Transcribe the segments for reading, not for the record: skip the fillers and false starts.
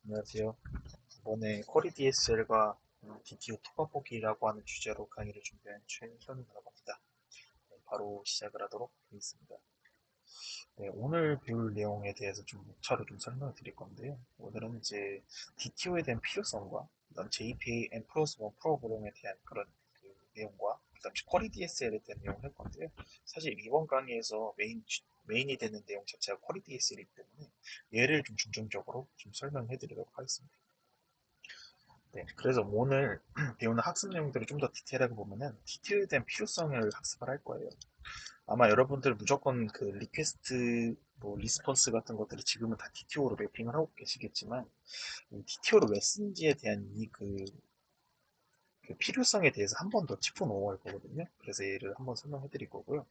안녕하세요. 이번에 쿼리 DSL과 DTO 토가보기라고 하는 주제로 강의를 준비한 최현이라고 합니다. 네, 바로 시작을 하도록 하겠습니다. 네, 오늘 배울 내용에 대해서 좀 목차로 좀 설명을 드릴 건데요. 오늘은 이제 DTO에 대한 필요성과 그다음 JPA N 플러스 1 프로그램에 대한 그런 그 내용과 그다음 쿼리 DSL에 대한 내용을 할 건데요. 사실 이번 강의에서 메인이 되는 내용 자체가 쿼리 DSL이기 때문에 얘를 좀 중점적으로 좀 설명해 드리도록 하겠습니다. 네, 그래서 오늘 배우는 학습 내용들을 좀 더 디테일하게 보면은 디테일에 대한 필요성을 학습을 할 거예요. 아마 여러분들 무조건 그 리퀘스트, 뭐 리스폰스 같은 것들을 지금은 다 DTO로 매핑을 하고 계시겠지만 DTO를 왜 쓰는지에 대한 그 필요성에 대해서 한 번 더 짚어 놓을 거거든요. 그래서 얘를 한번 설명해 드릴 거고요.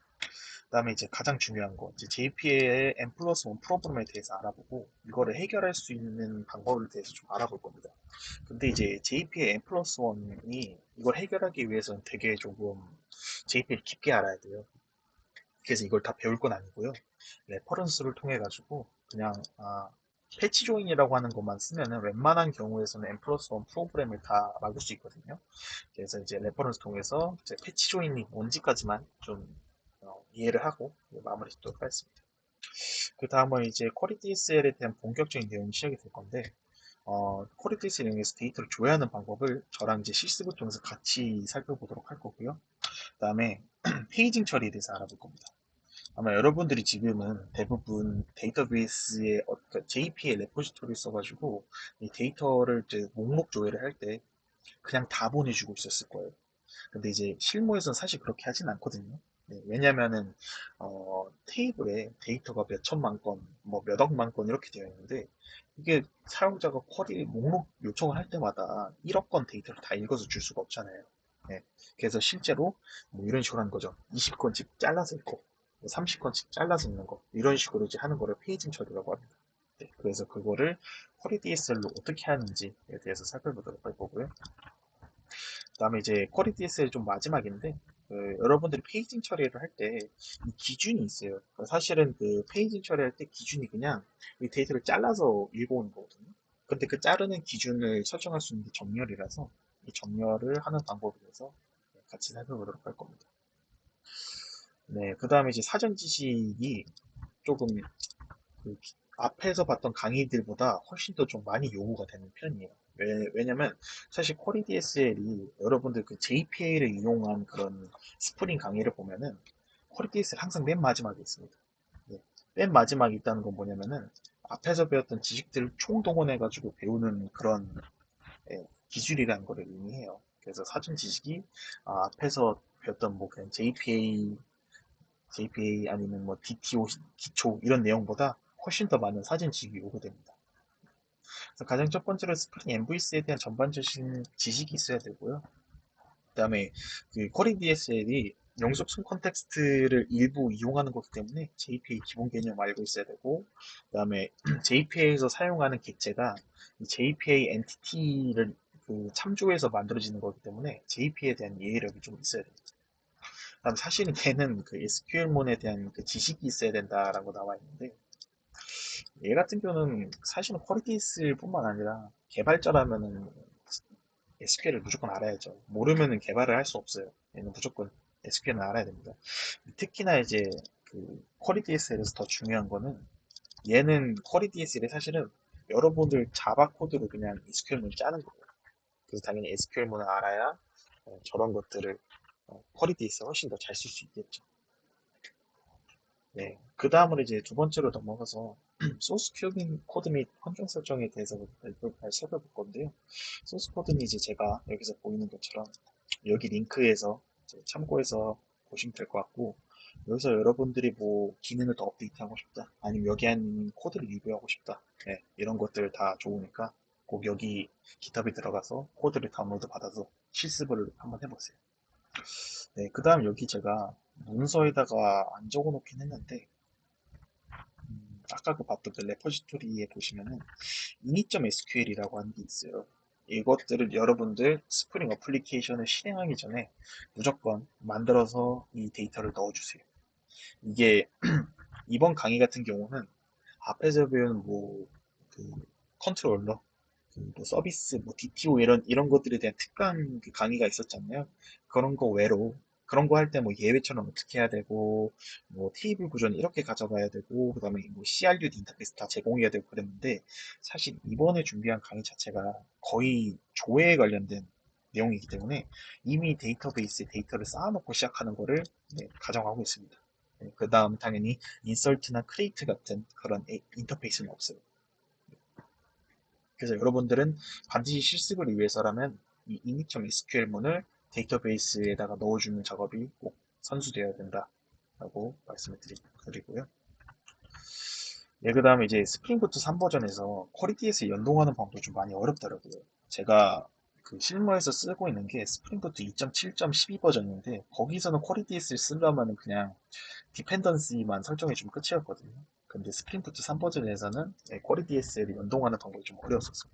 그다음에 이제 가장 중요한 거, 이제 JP의 N 플러스 1 프로그램에 대해서 알아보고 이거를 해결할 수 있는 방법에 대해서 좀 알아볼 겁니다. 근데 이제 JP의 N 플러스 1이 이걸 해결하기 위해서는 되게 조금 JP를 깊게 알아야 돼요. 그래서 이걸 다 배울 건 아니고요. 레퍼런스를 통해 가지고 그냥 패치 조인이라고 하는 것만 쓰면은 웬만한 경우에서는 N 플러스 1 프로그램을 다 막을 수 있거든요. 그래서 이제 레퍼런스 통해서 이제 패치 조인이 뭔지까지만 좀 이해를 하고 마무리 짓도록 하겠습니다. 그 다음은 이제 쿼리 DSL에 대한 본격적인 내용이 시작이 될 건데, 쿼리 DSL 이용해서 데이터를 조회하는 방법을 저랑 이제 실습을 통해서 같이 살펴보도록 할 거고요. 그 다음에 페이징 처리에 대해서 알아볼 겁니다. 아마 여러분들이 지금은 대부분 데이터베이스에 그러니까 JP의 레포지토리를 써가지고 이 데이터를 이제 목록 조회를 할 때 그냥 다 보내주고 있었을 거예요. 근데 이제 실무에서는 사실 그렇게 하진 않거든요. 네, 왜냐면은 테이블에 데이터가 몇 천만 건, 뭐 몇 억만 건 이렇게 되어 있는데 이게 사용자가 쿼리 목록 요청을 할 때마다 1억 건 데이터를 다 읽어서 줄 수가 없잖아요. 네, 그래서 실제로 뭐 이런 식으로 하는 거죠. 20건씩 잘라서 읽고 30건씩 잘라서 읽는 거 이런 식으로 이제 하는 거를 페이징 처리라고 합니다. 네, 그래서 그거를 쿼리 DSL로 어떻게 하는지에 대해서 살펴보도록 할 거고요. 그다음에 이제 쿼리 DSL 좀 마지막인데 여러분들이 페이징 처리를 할 때 이 기준이 있어요. 사실은 그 페이징 처리할 때 기준이 그냥 이 데이터를 잘라서 읽어오는 거거든요. 근데 그 자르는 기준을 설정할 수 있는 게 정렬이라서 이 정렬을 하는 방법에 대해서 같이 살펴보도록 할 겁니다. 네, 그 다음에 이제 사전 지식이 조금 그 앞에서 봤던 강의들보다 훨씬 더 좀 많이 요구가 되는 편이에요. 왜냐면 사실 쿼리 DSL이 여러분들 그 JPA를 이용한 그런 스프링 강의를 보면은 쿼리 DSL 항상 맨 마지막에 있습니다. 네. 맨 마지막에 있다는 건 뭐냐면은 앞에서 배웠던 지식들을 총동원해가지고 배우는 그런 기술이라는 걸 의미해요. 그래서 사전 지식이 앞에서 배웠던 뭐 그냥 JPA 아니면 뭐 DTO 기초 이런 내용보다 훨씬 더 많은 사진 지식이 요구됩니다. 그래서 가장 첫 번째로 스프링 MVC에 대한 전반적인 지식이 있어야 되고요. 그다음에 그 쿼리 DSL이 영속성 컨텍스트를 일부 이용하는 거기 때문에 JPA 기본 개념 알고 있어야 되고, 그다음에 JPA에서 사용하는 객체가 JPA 엔티티를 그 참조해서 만들어지는 거기 때문에 JPA에 대한 이해력이 좀 있어야 됩니다. 그다음 사실은 걔는 그 SQL문에 대한 그 지식이 있어야 된다라고 나와 있는데 얘 같은 경우는 사실은 퀄리티스 뿐만 아니라 개발자라면은 SQL을 무조건 알아야죠. 모르면은 개발을 할 수 없어요. 얘는 무조건 SQL은 알아야 됩니다. 특히나 이제 그 퀄리티 SL에서 더 중요한 거는 얘는 퀄리티 SL이 사실은 여러분들 자바 코드로 그냥 SQL문 짜는 거예요. 그래서 당연히 SQL문을 알아야 저런 것들을 퀄리티 SL 훨씬 더 잘 쓸 수 있겠죠. 네. 그 다음으로 이제 두 번째로 넘어가서 소스 큐빙 코드 및 환경 설정에 대해서 살펴볼 건데요. 소스 코드는 이제 제가 여기서 보이는 것처럼 여기 링크에서 참고해서 보시면 될 것 같고, 여기서 여러분들이 뭐 기능을 더 업데이트하고 싶다, 아니면 여기 한 코드를 리뷰하고 싶다, 네, 이런 것들 다 좋으니까 꼭 여기 깃허브에 들어가서 코드를 다운로드 받아서 실습을 한번 해보세요. 네, 그 다음 여기 제가 문서에다가 안 적어 놓긴 했는데, 아까 그 봤던 그 레포지토리에 보시면은 init.sql이라고 하는 게 있어요. 이것들을 여러분들 스프링 어플리케이션을 실행하기 전에 무조건 만들어서 이 데이터를 넣어주세요. 이게 이번 강의 같은 경우는 앞에서 배운 뭐 그 컨트롤러 그뭐 서비스, 뭐 DTO 이런 것들에 대한 특강 그 강의가 있었잖아요. 그런 거 외로 그런 거 할 때 뭐 예외처럼 어떻게 해야 되고 뭐 테이블 구조는 이렇게 가져가야 되고 그다음에 뭐 CRUD 인터페이스 다 제공해야 되고 그랬는데 사실 이번에 준비한 강의 자체가 거의 조회에 관련된 내용이기 때문에 이미 데이터베이스에 데이터를 쌓아놓고 시작하는 거를 네, 가정하고 있습니다. 네, 그 다음 당연히 인설트나 크레이트 같은 그런 인터페이스는 없어요. 그래서 여러분들은 반드시 실습을 위해서라면 이 init SQL문을 데이터베이스에다가 넣어주는 작업이 꼭 선수되어야 된다라고 말씀을 드리고요. 예, 그 다음에 이제 스프링부트 3 버전에서 퀄리티에서 연동하는 방법도 좀 많이 어렵더라고요. 제가 그 실무에서 쓰고 있는 게 스프링부트 2.7.12 버전인데 거기서는 퀄리티에서를 쓰려면 그냥 디펜던시만 설정해주면 끝이었거든요. 근데 스프링부트 3 버전에서는 퀄리티에서를 연동하는 방법이 좀 어려웠었어요.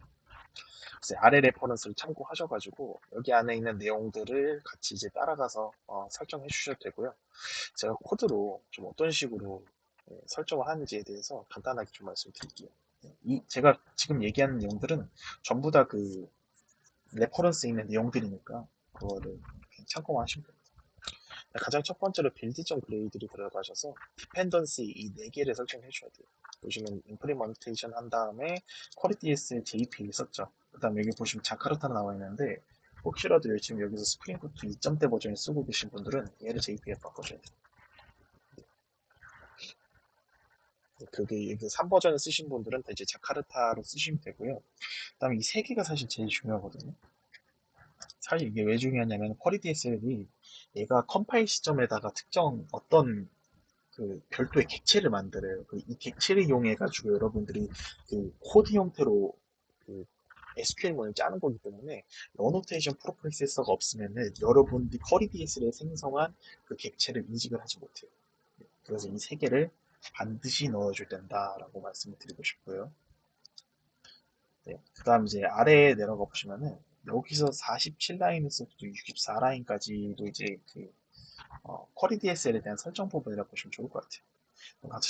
그래서 아래 레퍼런스를 참고하셔가지고 여기 안에 있는 내용들을 같이 이제 따라가서 설정해 주셔도 되고요. 제가 코드로 좀 어떤 식으로 설정을 하는지에 대해서 간단하게 좀 말씀드릴게요. 제가 지금 얘기하는 내용들은 전부 다 그 레퍼런스에 있는 내용들이니까 그거를 참고만 하시면 됩니다. 가장 첫 번째로 빌드.점 그레이드를 들어가셔서 디펜던시 이 네 개를 설정해 줘야 돼요. 보시면 임플리먼테이션 한 다음에 퀄리티에스 JP 썼죠. 그 다음 여기 보시면 자카르타 나와 있는데 혹시라도 지금 여기서 스프링부트 2점대 버전을 쓰고 계신 분들은 얘를 JP에 바꿔줘야 돼요. 그게 3버전을 쓰신 분들은 이제 자카르타로 쓰시면 되고요. 그다음에 이 세 개가 사실 제일 중요하거든요. 사실 이게 왜 중요하냐면 퀄리티에스이 얘가 컴파일 시점에다가 특정 어떤 그 별도의 객체를 만들어요. 이 객체를 이용해 가지고 여러분들이 그 코드 형태로 그 SQL문을 짜는 거기 때문에 어노테이션 프로세서가 없으면은 여러분들이 쿼리DS를 생성한 그 객체를 인식을 하지 못해요. 그래서 이 세 개를 반드시 넣어줘야 된다라고 말씀을 드리고 싶고요. 네, 그 다음 이제 아래에 내려가 보시면은 여기서 47라인에서부터 64라인까지도 이제 그 쿼리 DSL에 대한 설정 부분이라고 보시면 좋을 것 같아요.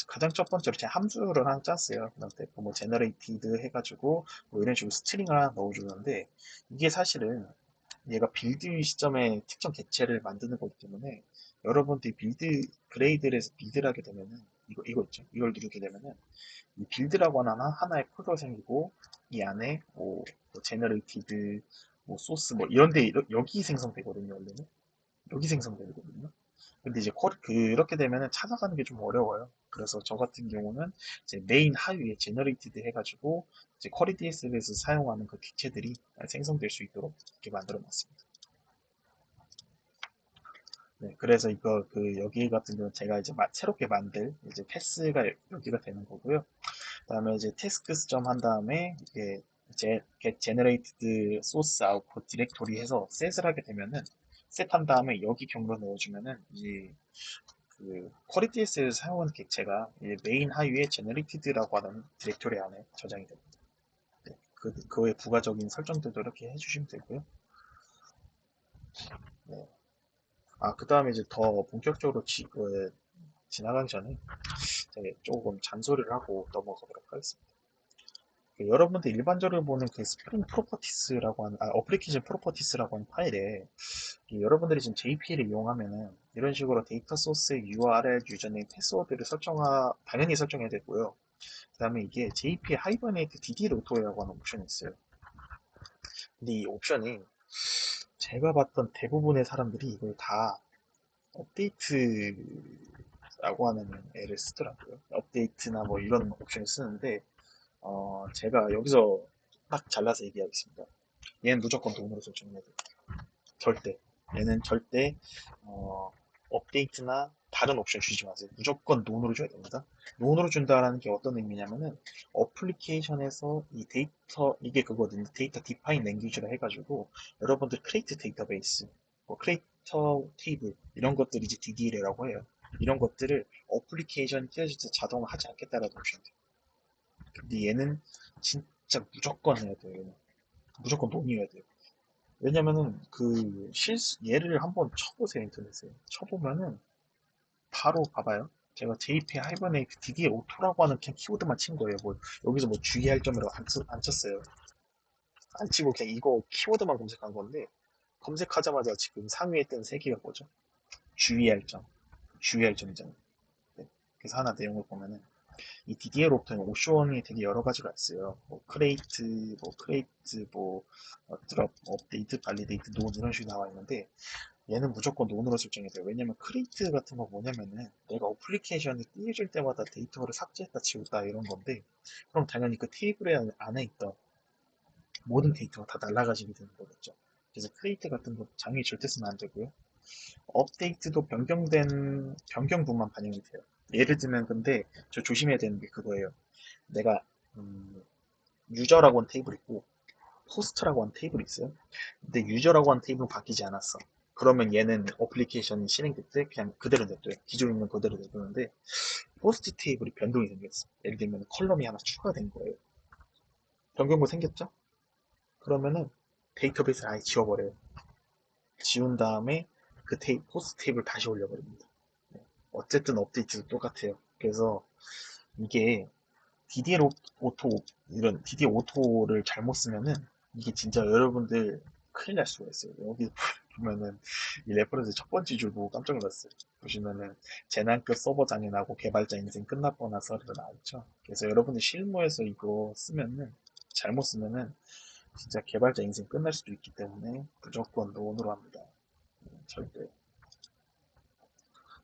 가장 첫 번째로 제가 함수를 하나 짰어요. 그다음에 뭐 제너레이티드 해가지고 뭐 이런 식으로 스트링을 하나 넣어주는데 이게 사실은 얘가 빌드 시점에 특정 객체를 만드는 거기 때문에 여러분들이 빌드 그레이드를 해서 빌드를 하게 되면은 이거 있죠. 이걸 누르게 되면은 이 빌드라고 하는 하나의 폴더가 생기고 이 안에 뭐 제너레이티드 뭐 소스 뭐 이런데 여기 생성되거든요. 원래는 여기 생성되거든요. 근데 이제 그렇게 되면은 찾아가는 게 좀 어려워요. 그래서 저 같은 경우는 이제 메인 하위에 제너레이티드 해가지고 이제 쿼리 DSL에서 사용하는 그 객체들이 생성될 수 있도록 이렇게 만들어 놨습니다. 네, 그래서 이거 여기 같은 경우는 제가 이제 새롭게 만들 이제 패스가 여기가 되는 거고요. 그다음에 이제 태스크 점 한 다음에 이게 get generated source output 디렉토리 해서 셋을 하게 되면은 셋한 다음에 여기 경로 넣어주면은 이제 그 퀄리티에스에서 사용하는 객체가 메인 하위에 generated라고 하는 디렉토리 안에 저장이 됩니다. 네, 그의 부가적인 설정들도 이렇게 해주시면 되고요. 네. 그 다음에 이제 더 본격적으로 지나가기 전에 제가 조금 잔소리를 하고 넘어가 보도록 하겠습니다. 여러분들 일반적으로 보는 그 스프링 프로퍼티스라고 하는, 어플리케이션 프로퍼티스라고 하는 파일에 여러분들이 지금 JP를 이용하면은 이런 식으로 데이터 소스의 URL, 유저네임, 패스워드를 당연히 설정해야 되고요. 그 다음에 이게 JP 하이버네이트 DD 로토라고 하는 옵션이 있어요. 근데 이 옵션이 제가 봤던 대부분의 사람들이 이걸 다 업데이트라고 하는 애를 쓰더라고요. 업데이트나 뭐 이런 옵션을 쓰는데, 제가 여기서 딱 잘라서 얘기하겠습니다. 얘는 무조건 돈으로 설정해야 돼요. 절대. 얘는 절대 업데이트나 다른 옵션 주지 마세요. 무조건 논으로 줘야 됩니다. 논으로 준다라는 게 어떤 의미냐면은 어플리케이션에서 이 데이터 이게 그거든요. 데이터 디파인 랭귀지로 해가지고 여러분들 크레이트 데이터베이스, 뭐 크레이터 테이블 이런 것들이 이제 DDL이라고 해요. 이런 것들을 어플리케이션 띄어져서 자동화 하지 않겠다라는 옵션이에요. 근데 얘는 진짜 무조건 해야 돼요. 얘는. 무조건 논이어야 돼요. 왜냐면은 얘를 한번 쳐보세요. 인터넷에 쳐보면은 바로 봐봐요. 제가 JP 하이버네이트 DDA 오토라고 하는 그냥 키워드만 친 거예요. 뭐 여기서 뭐 주의할 점이라고 안 쳤어요. 안 치고 그냥 이거 키워드만 검색한 건데 검색하자마자 지금 상위에 뜬 세 개가 뭐죠? 주의할 점, 주의할 점이잖아요. 네. 그래서 하나 내용을 보면은 이 DDL로부터는 옵션이 되게 여러 가지가 있어요. 뭐 크레이트, 드롭, 업데이트, 발리데이트, 논 이런 식으로 나와 있는데 얘는 무조건 논으로 설정이 돼요. 왜냐면 크레이트 같은 거 뭐냐면은 내가 어플리케이션을 띄워줄 때마다 데이터를 삭제했다 지웠다 이런 건데 그럼 당연히 그 테이블 안에 있던 모든 데이터가 다 날아가지게 되는 거겠죠. 그래서 크레이트 같은 거 장애 절대 쓰면 안 되고요. 업데이트도 변경분만 반영이 돼요. 예를 들면 근데 저 조심해야 되는 게 그거예요. 내가 유저라고 한 테이블 있고 호스트라고 한 테이블이 있어요. 근데 유저라고 한 테이블은 바뀌지 않았어. 그러면 얘는 어플리케이션이 실행될 때 그냥 그대로 냅둬요. 기존 있는 그대로 냅두는데 호스트 테이블이 변동이 생겼어. 예를 들면 컬럼이 하나 추가된 거예요. 변경도 생겼죠? 그러면은 데이터베이스를 아예 지워버려요. 지운 다음에 그 호스트 테이블 다시 올려버립니다. 네. 어쨌든 업데이트도 똑같아요. 그래서 이게 DDL 오토 이런 DDL 오토를 잘못 쓰면은 이게 진짜 여러분들 큰일 날 수가 있어요. 여기 보면은 이 레퍼런스 첫 번째 줄 보고 깜짝 놀랐어요. 보시면은 재난급 서버 장애나고 개발자 인생 끝났거나 서류가 나와있죠. 그래서 여러분들 실무에서 이거 쓰면은 잘못 쓰면은 진짜 개발자 인생 끝날 수도 있기 때문에 무조건 논으로 합니다. 절대.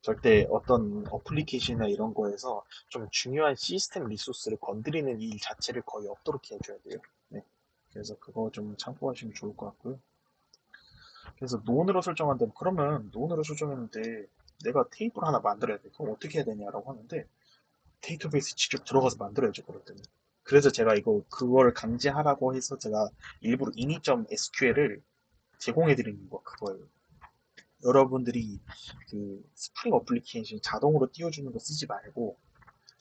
절대 어떤 어플리케이션이나 이런 거에서 좀 중요한 시스템 리소스를 건드리는 일 자체를 거의 없도록 해줘야 돼요. 네. 그래서 그거 좀 참고하시면 좋을 것 같고요. 그래서 논으로 설정한다면 그러면 논으로 설정했는데 내가 테이블 하나 만들어야 돼. 그럼 어떻게 해야 되냐라고 하는데 데이터베이스 직접 들어가서 만들어야죠. 그럴 때는. 그래서 제가 그거를 강제하라고 해서 제가 일부러 ini.sql을 제공해 드리는 거 그거예요. 여러분들이 그 스프링 어플리케이션 자동으로 띄워주는 거 쓰지 말고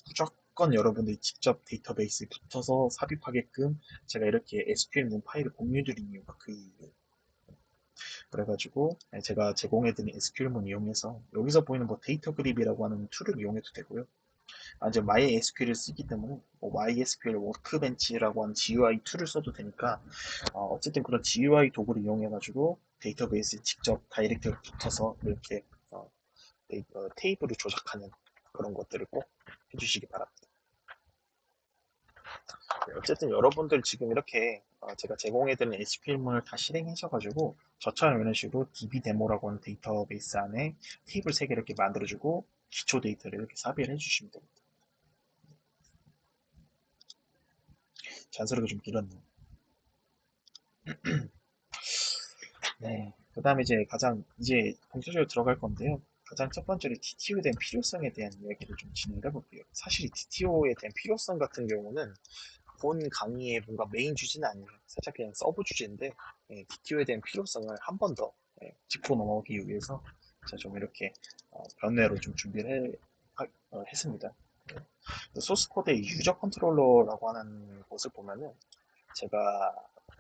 무조건 여러분들이 직접 데이터베이스에 붙어서 삽입하게끔 제가 이렇게 SQL 문 파일을 공유드린 이유가 그 이유예요. 그래가지고 제가 제공해드린 SQL문 이용해서 여기서 보이는 뭐 데이터 그립이라고 하는 툴을 이용해도 되고요. 이제 MySQL을 쓰기 때문에 뭐 MySQL 워크벤치라고 하는 GUI 툴을 써도 되니까 어쨌든 그런 GUI 도구를 이용해가지고 데이터베이스에 직접 다이렉트로 붙어서 이렇게 어, 테이블을 조작하는 그런 것들을 꼭 해주시기 바랍니다. 네, 어쨌든 여러분들 지금 이렇게 제가 제공해드린 SQL문을 다 실행하셔가지고 저처럼 이런 식으로 DB 데모라고 하는 데이터베이스 안에 테이블 3개 이렇게 만들어주고 기초 데이터를 이렇게 삽입을 해주시면 됩니다. 잔소리가 좀 길었네요. 네. 그 다음에 이제 본격적으로 들어갈 건데요. 가장 첫 번째로 DTO에 대한 필요성에 대한 이야기를 좀 진행을 해볼게요. 사실 이 DTO에 대한 필요성 같은 경우는 본 강의의 뭔가 메인 주제는 아니에요. 살짝 그냥 서브 주제인데 DTO에 대한 필요성을 한 번 더 짚고 넘어가기 위해서 제가 좀 이렇게 변례로 좀 했습니다. 소스 코드의 유저 컨트롤러라고 하는 것을 보면은 제가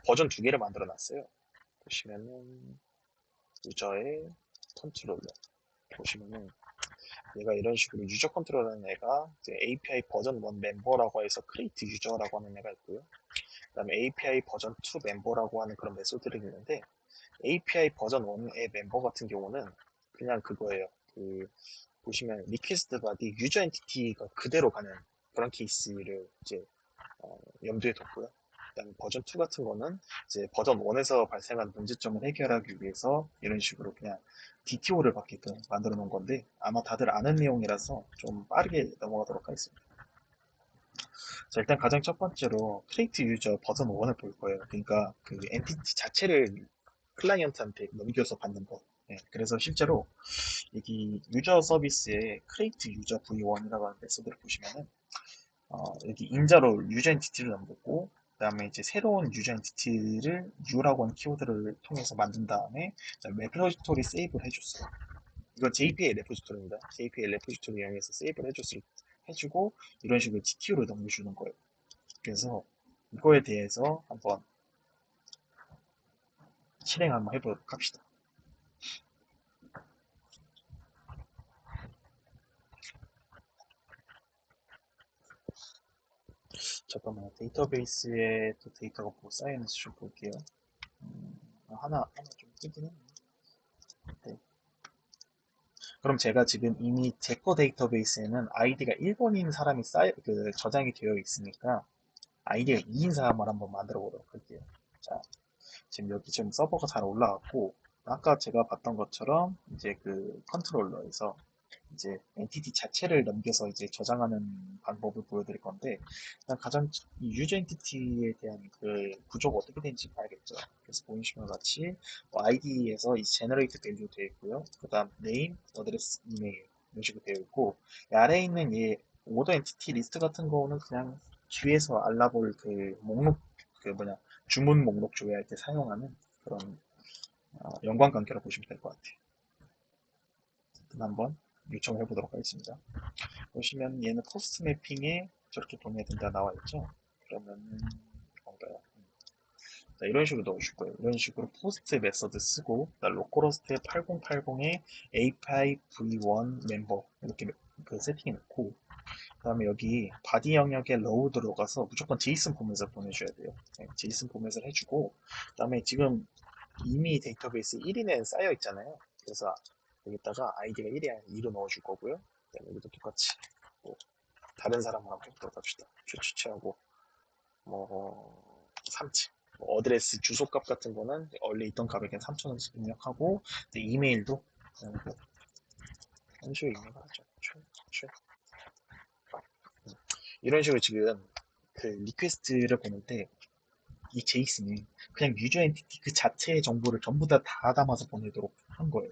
버전 두 개를 만들어 놨어요. 보시면은 유저의 컨트롤러 보시면은 얘가 이런 식으로 유저 컨트롤러는 애가 이제 API 버전 1 멤버라고 해서 크리에이트 유저라고 하는 애가 있고요. 그 다음에 API 버전 2 멤버라고 하는 그런 메소드들이 있는데 API 버전 1의 멤버 같은 경우는 그냥 그거예요. 보시면 리퀘스트 바디 유저 엔티티가 그대로 가는 그런 케이스를 이제 염두에 뒀고요. 그다음 버전 2 같은 거는 이제 버전 1에서 발생한 문제점을 해결하기 위해서 이런 식으로 그냥 DTO를 받게끔 만들어 놓은 건데 아마 다들 아는 내용이라서 좀 빠르게 넘어가도록 하겠습니다. 자, 일단 가장 첫 번째로 크리에이트 유저 버전 1을 볼 거예요. 그러니까 그 엔티티 자체를 클라이언트한테 넘겨서 받는 거. 네, 그래서 실제로 여기 유저 서비스에 크리에이트 유저 v1이라고 하는 메소드를 보시면은 여기 인자로 유저 엔티티를 넘겼고 그 다음에 이제 새로운 유저 엔티티를 U라고 하는 키워드를 통해서 만든 다음에 레포지토리 세이브를 해줬어요. 이건 JPA 레포지토리입니다. JPA 레포지토리 이용해서 세이브를 해주고 이런 식으로 GTO를 넘겨주는 거예요. 그래서 이거에 대해서 한번 실행 한번 해보도록 합시다. 잠깐만요. 데이터베이스에 또 데이터가 뭐 쌓여있는지 좀 볼게요. 하나 좀 뜨긴 했네. 네. 그럼 제가 지금 이미 제 거 데이터베이스에는 아이디가 1번인 사람이 저장이 되어 있으니까 아이디가 2인 사람을 한번 만들어 보도록 할게요. 자, 지금 여기 지금 서버가 잘 올라왔고, 아까 제가 봤던 것처럼 이제 그 컨트롤러에서 이제 엔티티 자체를 넘겨서 이제 저장하는 방법을 보여드릴 건데, 일단 가장 이 유저 엔티티에 대한 그 구조가 어떻게 되는지 봐야겠죠. 그래서 보시면 같이 뭐 아이디에서 이 제너레이트 밸류 되어 있고요. 그 다음 네임, 어드레스, 이메일 이런 식으로 되어 있고, 이 아래에 있는 이 오더 엔티티 리스트 같은 거는 그냥 뒤에서 알라볼 그 목록 그 뭐냐 주문 목록 조회할 때 사용하는 그런 연관 관계로 보시면 될 것 같아요. 한번 요청을 해보도록 하겠습니다. 보시면 얘는 포스트 매핑에 저렇게 보내야 된다 나와 있죠. 그러면은 뭔가요? 자, 이런 식으로 넣어줄 거예요. 이런 식으로 포스트 메서드 쓰고 로컬호스트 8080에 A5V1 멤버 이렇게 그 세팅해 놓고 그다음에 여기 바디 영역에 로우 들어가서 무조건 제이슨 포맷을 보내줘야 돼요. 네, 제이슨 포맷을 해주고 그다음에 지금 이미 데이터베이스 1인에 쌓여 있잖아요. 그래서 여기다가 아이디가 1이 2로 넣어줄 거고요. 그다음에 여기도 똑같이 뭐 다른 사람을 한번 들어갑시다. 추치하고 뭐 3층 어드레스 주소값 같은 거는 원래 있던 값에겐 3,000원씩 입력하고 이메일도 그냥 뭐 한식으로 입력을 하죠. 이런 식으로 지금 그 리퀘스트를 보낼 때 이 제이슨이 그냥 유저 엔티티 그 자체의 정보를 전부 다 담아서 보내도록 한 거예요.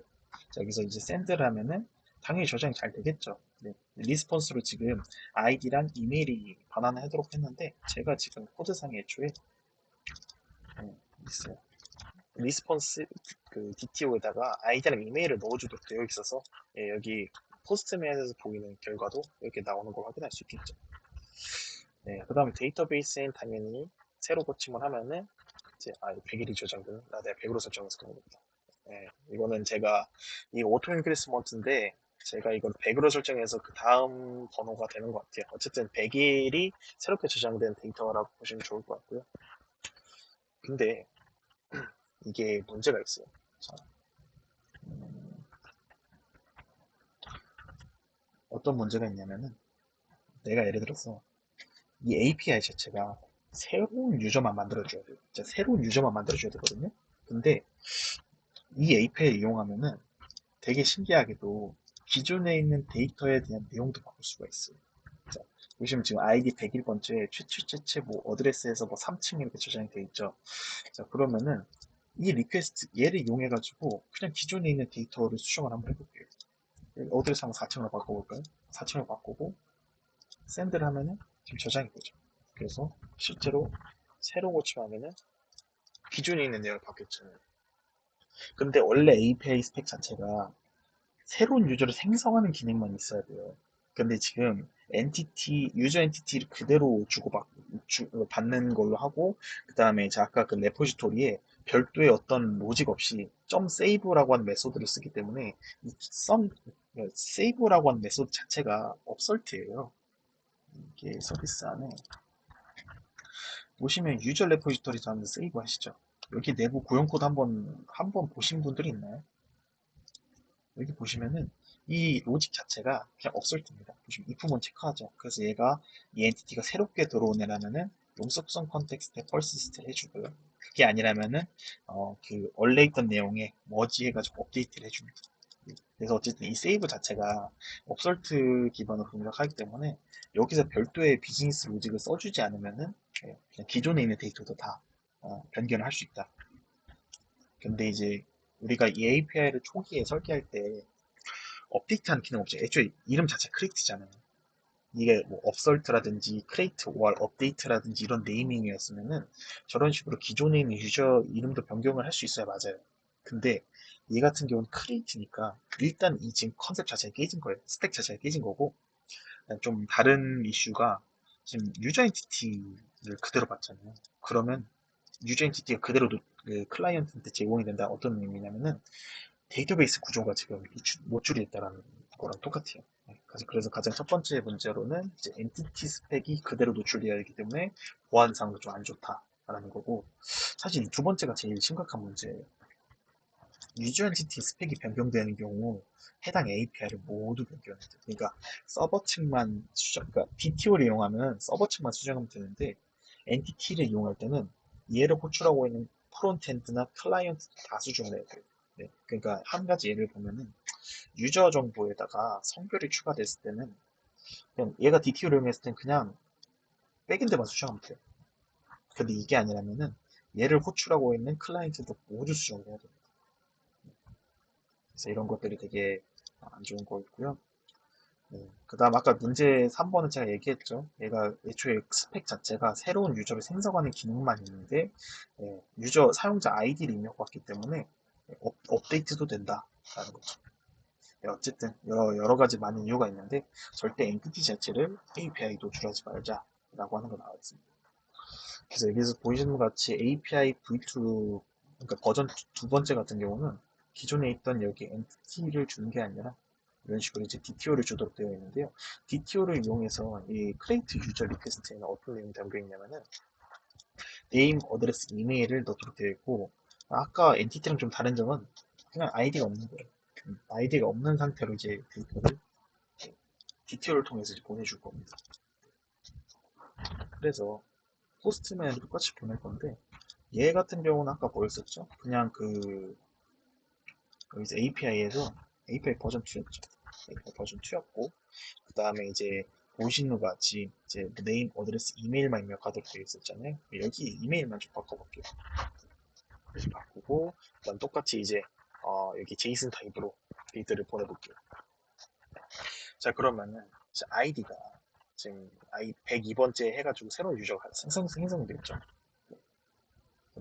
자, 여기서 이제 샌드를 하면은 당연히 저장이 잘 되겠죠. 네. 리스폰스로 지금 아이디랑 이메일이 반환하도록 했는데 제가 지금 코드상에 애초에 있어요. 리스폰스 그 DTO에다가 아이디랑 이메일을 넣어주도록 되어 있어서 예, 여기 포스트맨에서 보이는 결과도 이렇게 나오는 걸 확인할 수 있겠죠. 네, 그 다음에 데이터베이스엔 당연히 새로 고침을 하면은 이제 100일이 저장되는 내가 100으로 설정해서 그런 겁니다. 네, 이거는 제가 이 오토 인크리스먼트인데 제가 이걸 100으로 설정해서 그 다음 번호가 되는 것 같아요. 어쨌든 100일이 새롭게 저장된 데이터라고 보시면 좋을 것 같고요. 근데 이게 문제가 있어요. 자, 어떤 문제가 있냐면은 내가 예를 들어서 이 API 자체가 새로운 유저만 만들어줘야 돼요. 진짜 새로운 유저만 만들어줘야 되거든요. 근데 이 API를 이용하면은 되게 신기하게도 기존에 있는 데이터에 대한 내용도 바꿀 수가 있어요. 자, 보시면 지금 아이디 101번째 최최최최 뭐 어드레스에서 뭐 3층 이렇게 저장이 되어 있죠. 자, 그러면은 이 리퀘스트 얘를 이용해 가지고 그냥 기존에 있는 데이터를 수정을 한번 해볼게요. 어드레스 한번 4층으로 바꿔볼까요? 4층으로 바꾸고 샌드를 하면은 지금 저장이 되죠. 그래서 실제로 새로 고침하면은 기존에 있는 내용이 바뀌었잖아요. 근데 원래 API 스펙 자체가 새로운 유저를 생성하는 기능만 있어야 돼요. 근데 지금 유저 엔티티를 그대로 받는 걸로 하고, 그 다음에 아까 그 레포지토리에 별도의 어떤 로직 없이 점 세이브라고 하는 메소드를 쓰기 때문에 세이브라고 하는 메소드 자체가 업설트예요. 이게 서비스 안에 보시면 유저 레포지토리에서 한번 세이브 하시죠. 여기 내부 구형 코드 한번 보신 분들이 있나요? 여기 보시면은 이 로직 자체가 그냥 업설트입니다. 보시면 if만 체크하죠. 그래서 얘가 이 엔티티가 새롭게 들어오냐면은 용접성 컨텍스트에 퍼시스트를 해주고요. 그게 아니라면은 그 원래 있던 내용에 머지 해가지고 업데이트를 해줍니다. 그래서 어쨌든 이 세이브 자체가 업설트 기반으로 공략하기 때문에 여기서 별도의 비즈니스 로직을 써주지 않으면은 그냥 기존에 있는 데이터도 다 변경을 할 수 있다. 근데 이제 우리가 이 API를 초기에 설계할 때 업데이트하는 기능 없죠. 애초에 이름 자체 크리에이트잖아요. 이게 뭐 업설트라든지 크레이트 월 업데이트라든지 이런 네이밍이었으면은 저런 식으로 기존에 있는 유저 이름도 변경을 할 수 있어야 맞아요. 근데 얘 같은 경우는 크리에이트니까 일단 이 지금 컨셉 자체가 깨진 거예요. 스펙 자체가 깨진 거고 좀 다른 이슈가 지금 유저 엔티티를 그대로 받잖아요. 그러면 유저 엔티티가 그대로 그 클라이언트한테 제공이 된다. 어떤 의미냐면은 데이터베이스 구조가 지금 못 줄이겠다라는 거랑 똑같아요. 그래서 가장 첫 번째 문제로는 이제 엔티티 스펙이 그대로 노출되어 있기 때문에 보안상으로 좀 안 좋다라는 거고, 사실 이 두 번째가 제일 심각한 문제예요. 유저 엔티티 스펙이 변경되는 경우 해당 API를 모두 변경해야 돼요. 그러니까 서버 측만 수정, 그러니까 DTO를 이용하면 서버 측만 수정하면 되는데 엔티티를 이용할 때는 얘를 호출하고 있는 프론트엔드나 클라이언트 다 수정을 해야 돼요. 네, 그러니까 한 가지 예를 보면은 유저 정보에다가 성별이 추가됐을 때는 그냥 얘가 DTO를 이용했을 땐 그냥 백엔드만 수정하면 돼요. 근데 이게 아니라면은 얘를 호출하고 있는 클라이언트도 모두 수정을 해야 돼요. 그래서 이런 것들이 되게 안 좋은 거였고요. 네. 그 다음 아까 문제 3번은 제가 얘기했죠. 얘가 애초에 스펙 자체가 새로운 유저를 생성하는 기능만 있는데 유저 사용자 아이디를 입력받기 때문에 업데이트도 된다라는 거죠. 어쨌든 여러 가지 많은 이유가 있는데 절대 엔티티 자체를 API 노출하지 말자라고 하는 거 나와 있습니다. 그래서 여기서 보시는 것 같이 API v2 그러니까 버전 두 번째 같은 경우는 기존에 있던 여기 엔티티를 주는 게 아니라 이런 식으로 이제 DTO를 주도록 되어 있는데요. DTO를 이용해서 이 create user request에는 어떤 내용이 담겨 있냐면은 name, 어드레스, 이메일을 넣도록 되어 있고 아까 엔티티랑 좀 다른 점은 그냥 아이디가 없는 거예요. 아이디가 없는 상태로 이제 데이터를 DTO를 통해서 이제 보내줄 겁니다. 그래서 포스트맨 똑같이 보낼 건데 얘 같은 경우는 아까 뭐였었죠? 그냥 여기서 API에서 API 버전 2였죠. API 버전 2였고 그 다음에 이제 보시는 것 같이 이제 네임, 어드레스, 이메일만 입력하도록 되어 있었잖아요. 여기 이메일만 좀 바꿔볼게요. 이렇게 바꾸고 그다음 똑같이 이제 여기 제이슨 타입으로 데이터를 보내볼게요. 자 그러면은 아이디가 지금 102번째 해가지고 새로운 유저가 생성이 됐죠.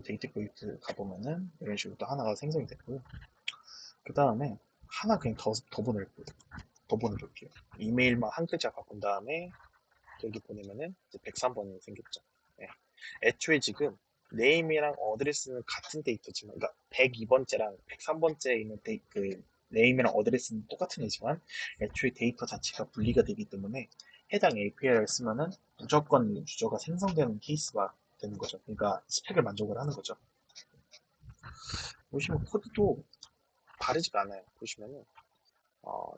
데이트 포인트 가보면은 이런 식으로 또 하나가 생성이 됐고요. 그 다음에 하나 그냥 더 보낼게요. 더 보내줄게요. 이메일만 한 글자 바꾼 다음에 여기 보내면은 이제 103번이 생겼죠. 네. 애초에 지금 네임이랑 어드레스는 같은 데이터지만, 그러니까 102번째랑 103번째에 있는 그 네임이랑 어드레스는 똑같은 애지만 애초에 데이터 자체가 분리가 되기 때문에 해당 API를 쓰면은 무조건 유저가 생성되는 케이스가 되는 거죠. 그러니까 스펙을 만족을 하는 거죠. 보시면 코드도 다르지가 않아요. 보시면은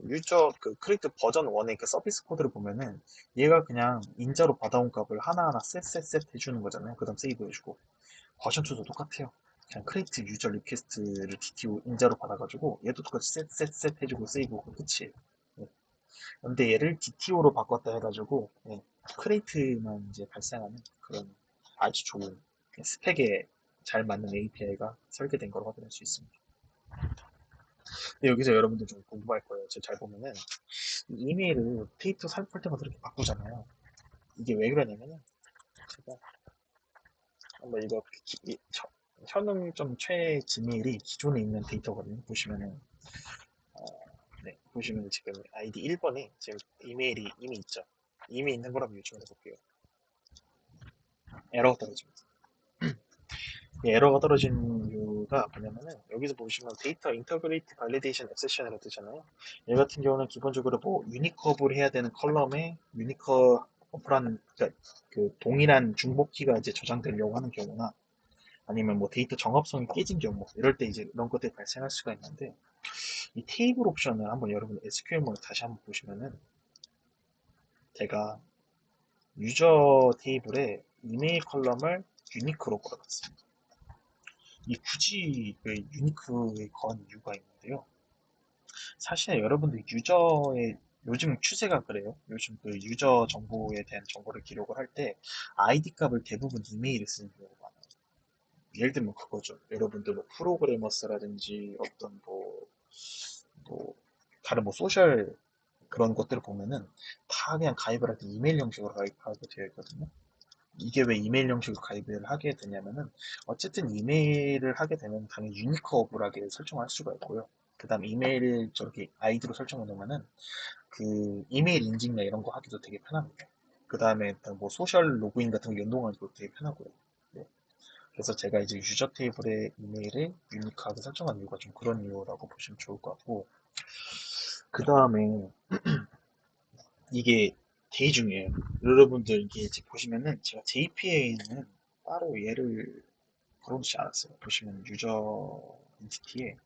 유저 그 크리에이트 버전 1의 그 서비스 코드를 보면은 얘가 그냥 인자로 받아온 값을 하나하나 셋셋셋 해주는 거잖아요. 그 다음 세이브 해주고 버전 2도 똑같아요. 그냥 크리에이트 유저 리퀘스트를 DTO 인자로 받아가지고 얘도 똑같이 셋셋셋 해주고 세이브하고 끝이에요. 네. 근데 얘를 DTO로 바꿨다 해가지고 크리에이트만 이제 발생하는 그런 아주 좋은 스펙에 잘 맞는 API가 설계된 걸 확인할 수 있습니다. 근데 여기서 여러분들 좀 궁금할 거예요. 제가 잘 보면은 이메일을 데이터 살필 때마다 이렇게 바꾸잖아요. 이게 왜 그러냐면은 제가 한번 이거 현음 좀 최 지메일이 기존에 있는 데이터거든요. 보시면은 어, 네 보시면 지금 아이디 1번에 지금 이메일이 이미 있죠. 이미 있는 거라고 요청을 해볼게요. 에러가 떨어집니다. 이 에러가 떨어진 이유가 뭐냐면은 여기서 보시면 데이터 인터그레이트 발리데이션 엑세션이라고 뜨잖아요. 얘 같은 경우는 기본적으로 뭐 유니커브를 해야 되는 컬럼에 유니커브라는 그러니까 그 동일한 중복키가 이제 저장되려고 하는 경우나 아니면 뭐 데이터 정합성이 깨진 경우 이럴 때 이제 이런 것들이 발생할 수가 있는데 이 테이블 옵션을 한번 여러분 SQL문을 다시 한번 보시면은 제가 유저 테이블에 이메일 컬럼을 유니크로 걸어봤습니다. 이 굳이 그 유니크에 건 이유가 있는데요. 사실 여러분들 유저의 요즘 추세가 그래요. 요즘 그 유저 정보에 대한 정보를 기록을 할 때 아이디 값을 대부분 이메일에 쓰는 경우가 많아요. 예를 들면 그거죠. 여러분들 뭐 프로그래머스라든지 어떤 뭐 다른 뭐 소셜 그런 것들을 보면은 다 그냥 가입을 할 때 이메일 형식으로 가입하게 되어 있거든요. 이게 왜 이메일 형식으로 가입을 하게 되냐면은 어쨌든 이메일을 하게 되면 당연히 유니크어블하게 설정할 수가 있고요. 그 다음 이메일 저렇게 아이디로 설정해 놓으면은 그 이메일 인증이나 이런 거 하기도 되게 편합니다. 그 다음에 뭐 소셜 로그인 같은 거 연동하기도 되게 편하고요. 네. 그래서 제가 이제 유저 테이블에 이메일을 유니크하게 설정한 이유가 좀 그런 이유라고 보시면 좋을 것 같고 그 다음에 이게 되게 중요해요. 여러분들 이게 이제 보시면은 제가 JPA는 따로 얘를 걸어놓지 않았어요. 보시면 유저 엔티티에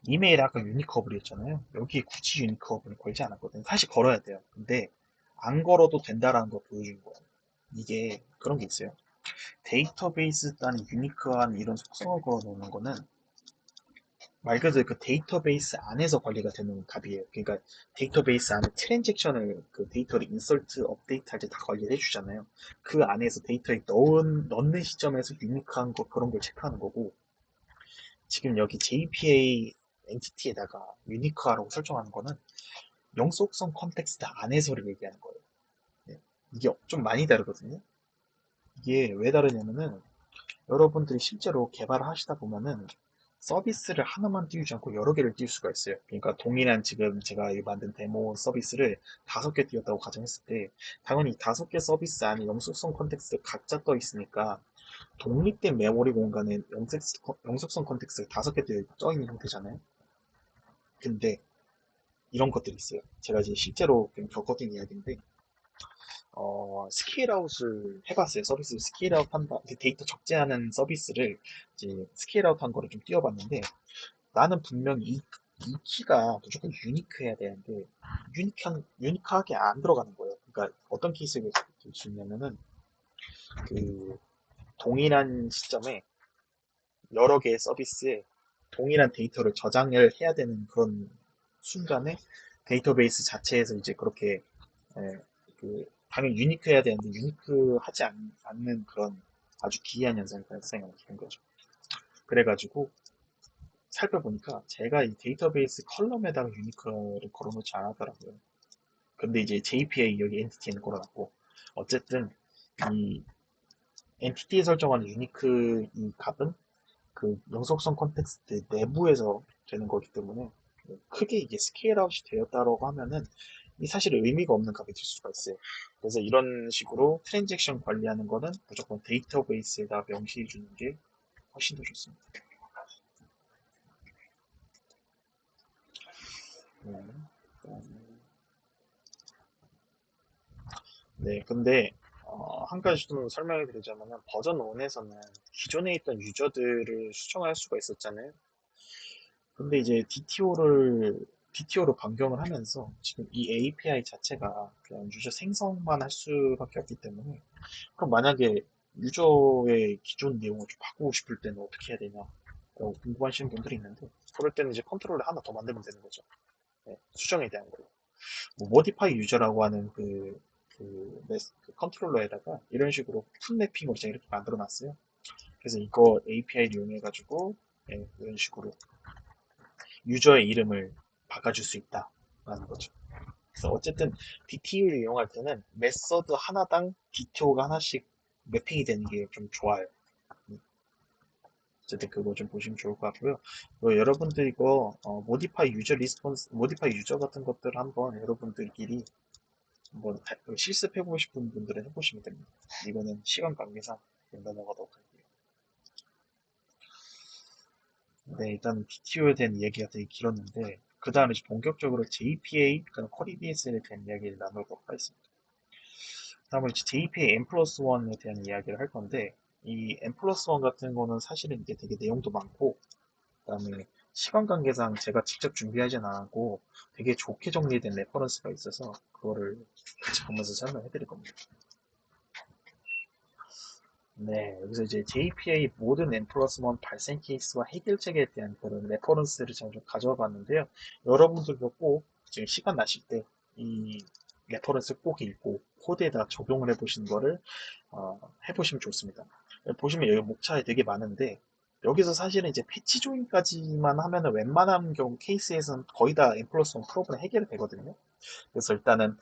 이메일 아까 유니크업을 했잖아요. 여기에 굳이 유니크업을 걸지 않았거든요. 사실 걸어야 돼요. 근데 안 걸어도 된다라는 걸 보여주는 거예요. 이게 그런 게 있어요. 데이터베이스 단위 유니크한 이런 속성을 걸어놓는 거는 말 그대로 그 데이터베이스 안에서 관리가 되는 값이에요. 그러니까 데이터베이스 안에 트랜잭션을 그 데이터를 인설트, 업데이트 할 때 다 관리를 해주잖아요. 그 안에서 데이터에 넣는 시점에서 유니크한 거 그런 걸 체크하는 거고 지금 여기 JPA 엔티티에다가 유니크하라고 설정하는 거는 영속성 컨텍스트 안에서를 얘기하는 거예요. 네. 이게 좀 많이 다르거든요. 이게 왜 다르냐면은 여러분들이 실제로 개발을 하시다 보면은 서비스를 하나만 띄우지 않고 여러 개를 띄울 수가 있어요. 그러니까 동일한 지금 제가 만든 데모 서비스를 5개 띄웠다고 가정했을 때 당연히 5개 서비스 안에 영속성 컨텍스트 각자 떠 있으니까 독립된 메모리 공간에 영속성 컨텍스트가 5개 떠 있는 형태잖아요. 근데 이런 것들이 있어요. 제가 이제 실제로 겪었던 이야기인데 스케일아웃을 해봤어요. 서비스 스케일아웃 한다. 데이터 적재하는 서비스를 이제 스케일아웃 한 거를 좀 띄워봤는데 나는 분명히 이 키가 무조건 유니크해야 되는데 유니크하게 안 들어가는 거예요. 그러니까 어떤 케이스가 있을 수 있냐면은 그 동일한 시점에 여러 개의 서비스에 동일한 데이터를 저장을 해야 되는 그런 순간에 데이터베이스 자체에서 이제 그렇게 예, 당연히 유니크해야 되는데 유니크하지 않는 그런 아주 기이한 현상이 발생하는 거죠. 그래가지고 살펴보니까 제가 이 데이터베이스 컬럼에다가 유니크를 걸어놓지 않았더라고요. 근데 이제 JPA 여기 엔티티에는 걸어놨고 어쨌든 이 엔티티에 설정하는 유니크 이 값은 그 영속성 컨텍스트 내부에서 되는 거기 때문에 크게 이게 스케일 아웃이 되었다라고 하면은 이 사실 의미가 없는 값이 될 수가 있어요. 그래서 이런 식으로 트랜잭션 관리하는 거는 무조건 데이터베이스에다 명시해 주는 게 훨씬 더 좋습니다. 네, 네, 근데 한 가지 좀 설명해 드리자면 버전 1에서는 기존에 있던 유저들을 수정할 수가 있었잖아요. 근데 이제 DTO로 변경을 하면서 지금 이 API 자체가 그냥 유저 생성만 할 수밖에 없기 때문에 그럼 만약에 유저의 기존 내용을 좀 바꾸고 싶을 때는 어떻게 해야 되냐 궁금하시는 분들이 있는데 그럴 때는 이제 컨트롤을 하나 더 만들면 되는 거죠. 네, 수정에 대한 거로. 뭐 모디파이 유저라고 하는 그 컨트롤러에다가 이런 식으로 풀 매핑으로 제가 이렇게 만들어 놨어요. 그래서 이거 API를 이용해 가지고 이런 식으로 유저의 이름을 바꿔줄 수 있다라는 거죠. 그래서 어쨌든 DTO를 이용할 때는 메서드 하나당 DTO가 하나씩 매핑이 되는 게 좀 좋아요. 어쨌든 그거 좀 보시면 좋을 것 같고요. 여러분들 이거 모디파이 유저 리스폰스, 모디파이 유저 같은 것들 한번 여러분들끼리 한번 실습해보고 싶은 분들은 해보시면 됩니다. 이거는 시간 관계상 넘어가도록 할게요. 네, 일단 DTO에 대한 이야기가 되게 길었는데 그 다음에 본격적으로 JPA, 그러니까 쿼리 DSL에 대한 이야기를 나누도록 하겠습니다. 다음으로 JPA M 플러스 1에 대한 이야기를 할 건데 이 M 플러스 1 같은 거는 사실은 이게 되게 내용도 많고 그다음에 시간 관계상 제가 직접 준비하진 않았고 되게 좋게 정리된 레퍼런스가 있어서 그거를 같이 보면서 설명해 드릴 겁니다. 네, 여기서 이제 JPA 모든 N 플러스 1 발생 케이스와 해결책에 대한 그런 레퍼런스를 제가 좀 가져와 봤는데요. 여러분들도 꼭 지금 시간 나실 때 이 레퍼런스 꼭 읽고 코드에다 적용을 해보시는 거를 해보시면 좋습니다. 보시면 여기 목차에 되게 많은데 여기서 사실은 이제 패치 조인까지만 하면은 웬만한 경우 케이스에서는 거의 다 N 플러스 1 프로그램 해결이 되거든요. 그래서 일단은